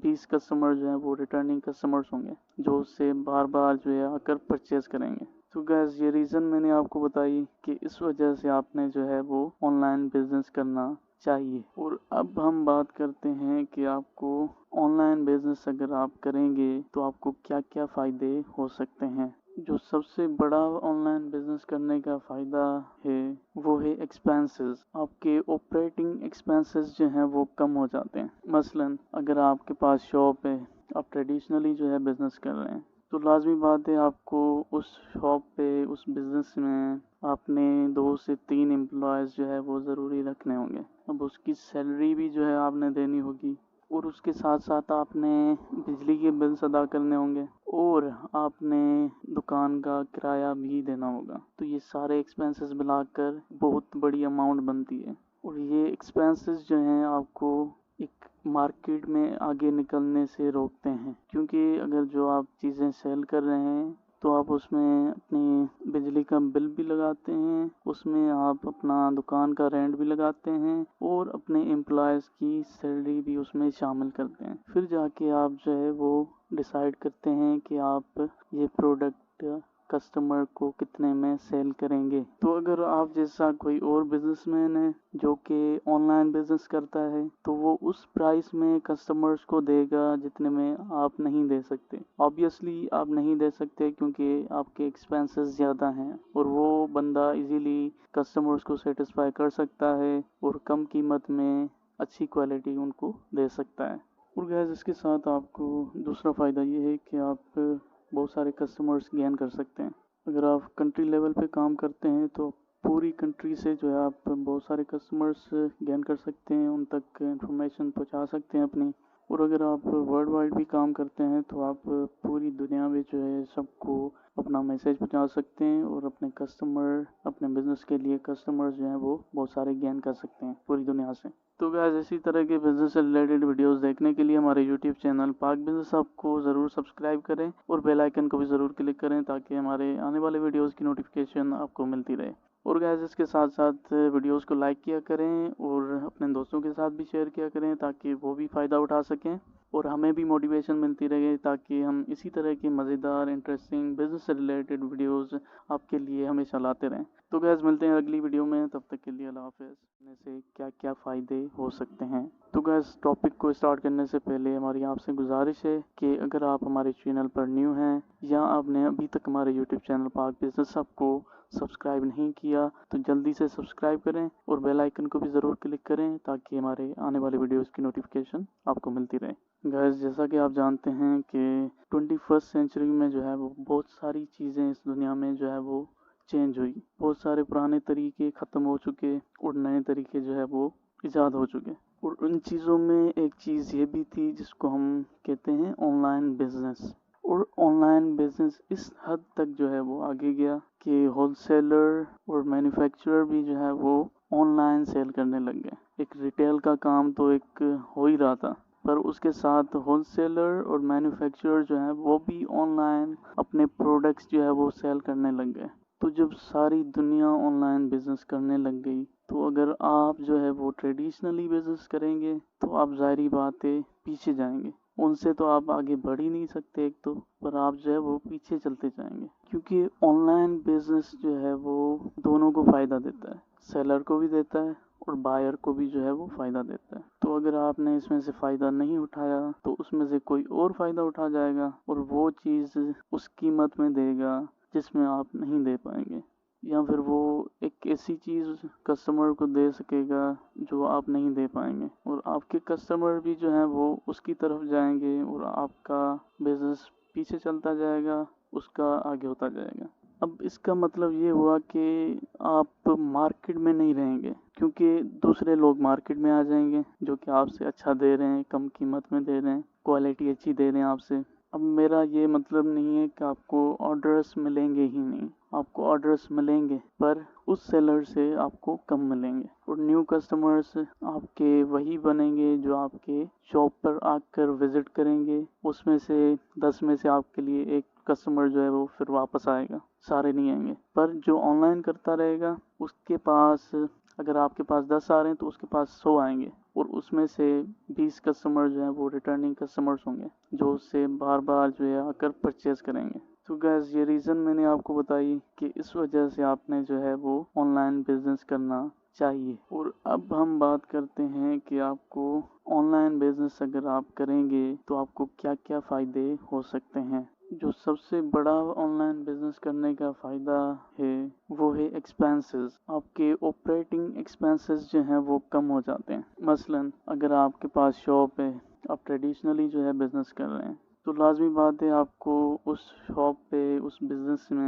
20 کسٹمر جو ہیں وہ ریٹرننگ کسٹمرز ہوں گے جو اس سے بار بار جو ہے آ کر پرچیز کریں گے. تو گیس یہ ریزن میں نے آپ کو بتائی کہ اس وجہ سے آپ نے جو ہے وہ آن لائن بزنس کرنا چاہیے. اور اب ہم بات کرتے ہیں کہ آپ کو آن لائن بزنس اگر آپ کریں گے تو آپ کو کیا کیا فائدے ہو سکتے ہیں. جو سب سے بڑا آن لائن بزنس کرنے کا فائدہ ہے وہ ہے ایکسپینسز. آپ کے آپریٹنگ ایکسپینسز جو ہیں وہ کم ہو جاتے ہیں. مثلا اگر آپ کے پاس شاپ ہے, آپ ٹریڈیشنلی جو ہے بزنس کر رہے ہیں تو لازمی بات ہے آپ کو اس شاپ پہ, اس بزنس میں آپ نے 2 سے 3 امپلائیز جو ہے وہ ضروری رکھنے ہوں گے. اب اس کی سیلری بھی جو ہے آپ نے دینی ہوگی اور اس کے ساتھ ساتھ آپ نے بجلی کے بلز ادا کرنے ہوں گے اور آپ نے دکان کا کرایہ بھی دینا ہوگا. تو یہ سارے ایکسپینسز ملا کر بہت بڑی اماؤنٹ بنتی ہے اور یہ ایکسپینسز جو ہیں آپ کو ایک مارکیٹ میں آگے نکلنے سے روکتے ہیں کیونکہ اگر جو آپ چیزیں سیل کر رہے ہیں تو آپ اس میں اپنی بجلی کا بل بھی لگاتے ہیں, اس میں آپ اپنا دکان کا رینٹ بھی لگاتے ہیں اور اپنے امپلائیز کی سیلری بھی اس میں شامل کرتے ہیں. پھر جا کے آپ جو ہے وہ ڈیسائیڈ کرتے ہیں کہ آپ یہ پروڈکٹ کسٹمر کو کتنے میں سیل کریں گے. تو اگر آپ جیسا کوئی اور بزنس مین ہے جو کہ آن لائن بزنس کرتا ہے تو وہ اس پرائس میں کسٹمرز کو دے گا جتنے میں آپ نہیں دے سکتے. آبویسلی آپ نہیں دے سکتے کیونکہ آپ کے ایکسپینسز زیادہ ہیں اور وہ بندہ ایزیلی کسٹمرز کو سیٹسفائی کر سکتا ہے اور کم قیمت میں اچھی کوالٹی ان کو دے سکتا ہے. اور گیس اس کے ساتھ آپ کو دوسرا فائدہ یہ ہے کہ آپ بہت سارے کسٹمرز گین کر سکتے ہیں. اگر آپ کنٹری لیول پہ کام کرتے ہیں تو پوری کنٹری سے جو ہے آپ بہت سارے کسٹمرز گین کر سکتے ہیں, ان تک انفارمیشن پہنچا سکتے ہیں اپنی. اور اگر آپ ورلڈ وائڈ بھی کام کرتے ہیں تو آپ پوری دنیا میں جو ہے سب کو اپنا میسیج پہنچا سکتے ہیں اور اپنے کسٹمر, اپنے بزنس کے لیے کسٹمرز جو ہیں وہ بہت سارے گین کر سکتے ہیں پوری دنیا سے. تو گائز اسی طرح کے بزنس سے ریلیٹڈ ویڈیوز دیکھنے کے لیے ہمارے یوٹیوب چینل پاک بزنس ہب کو ضرور سبسکرائب کریں اور بیل آئیکن کو بھی ضرور کلک کریں تاکہ ہمارے آنے والے ویڈیوز کی نوٹیفیکیشن آپ کو ملتی رہے. और गैस इसके साथ साथ वीडियोस को लाइक किया करें और अपने दोस्तों के साथ भी शेयर किया करें ताकि वो भी फ़ायदा उठा सकें और हमें भी मोटिवेशन मिलती रहे ताकि हम इसी तरह की मज़ेदार इंटरेस्टिंग बिजनेस से रिलेटेड वीडियोस आपके लिए हमेशा लाते रहें। तो गैस मिलते हैं अगली वीडियो में, तब तक के लिए अल्लाह हाफ़िज़। करने से क्या क्या फ़ायदे हो सकते हैं। तो गैस टॉपिक को स्टार्ट करने से पहले हमारी आपसे गुजारिश है कि अगर आप हमारे चैनल पर न्यू हैं या आपने अभी तक हमारे यूट्यूब चैनल पाक बिजनेस हब को सब्सक्राइब नहीं किया तो जल्दी से सब्सक्राइब करें और बेल आइकन को भी ज़रूर क्लिक करें ताकि हमारे आने वाले वीडियोस की नोटिफिकेशन आपको मिलती रहे। गैस जैसा कि आप जानते हैं कि 21st सेंचुरी में जो है वो बहुत सारी चीज़ें इस दुनिया में जो है वो चेंज हुई। बहुत सारे पुराने तरीके ख़त्म हो चुके और नए तरीके जो है वो ईजाद हो चुके और उन चीज़ों में एक चीज़ ये भी थी जिसको हम कहते हैं ऑनलाइन बिजनेस। और ऑनलाइन बिजनेस इस हद तक जो है वो आगे गया कि होलसेलर और मैन्युफैक्चरर भी जो है वो ऑनलाइन सेल करने लग गए। एक रिटेल का काम तो एक हो ही रहा था, पर उसके साथ होलसेलर और मैन्युफैक्चरर जो है वो भी ऑनलाइन अपने प्रोडक्ट्स जो है वो सेल करने लग गए। तो जब सारी दुनिया ऑनलाइन बिजनेस करने लग गई तो अगर आप जो है वो ट्रेडिशनली बिजनेस करेंगे तो आप ज़ाहिरी बात है पीछे जाएंगे। उनसे तो आप आगे बढ़ ही नहीं सकते एक तो, पर आप जो है वो पीछे चलते जाएंगे क्योंकि ऑनलाइन बिजनेस जो है वो दोनों को फ़ायदा देता है, सेलर को भी देता है और बायर को भी जो है वो फ़ायदा देता है। तो अगर आपने इसमें से फ़ायदा नहीं उठाया तो उसमें से कोई और फ़ायदा उठा जाएगा और वो चीज़ उस कीमत में देगा जिसमें आप नहीं दे पाएंगे, या फिर वो एक ऐसी चीज़ कस्टमर को दे सकेगा जो आप नहीं दे पाएंगे और आपके कस्टमर भी जो है वो उसकी तरफ जाएंगे और आपका बिजनेस पीछे चलता जाएगा, उसका आगे होता जाएगा। अब इसका मतलब ये हुआ कि आप मार्केट में नहीं रहेंगे क्योंकि दूसरे लोग मार्केट में आ जाएंगे जो कि आपसे अच्छा दे रहे हैं, कम कीमत में दे रहे हैं, क्वालिटी अच्छी दे रहे हैं आपसे। अब मेरा ये मतलब नहीं है कि आपको ऑर्डर्स मिलेंगे ही नहीं, आपको ऑर्डर्स मिलेंगे पर उस सेलर से आपको कम मिलेंगे और न्यू कस्टमर्स आपके वही बनेंगे जो आपके शॉप पर आकर विजिट करेंगे। उसमें से 10 में से आपके लिए एक कस्टमर जो है वो फिर वापस आएगा, सारे नहीं आएंगे। पर जो ऑनलाइन करता रहेगा उसके पास अगर आपके पास 10 आ रहे हैं तो उसके पास 100 आएंगे और उसमें से 20 कस्टमर जो है वो रिटर्निंग कस्टमर्स होंगे जो उससे बार बार जो है आकर परचेज करेंगे। तो गैस ये रीज़न मैंने आपको बताई कि इस वजह से आपने जो है वो ऑनलाइन बिजनेस करना चाहिए। और अब हम बात करते हैं कि आपको ऑनलाइन बिजनेस अगर आप करेंगे तो आपको क्या क्या फ़ायदे हो सकते हैं। जो सबसे बड़ा ऑनलाइन बिजनेस करने का फ़ायदा है वो है एक्सपेंसेस। आपके ऑपरेटिंग एक्सपेंसेस जो हैं वो कम हो जाते हैं। मसलन अगर आपके पास शॉप है, आप ट्रेडिशनली जो है बिज़नेस कर रहे हैं तो लाजमी बात है आपको उस शॉप पे उस बिज़नेस में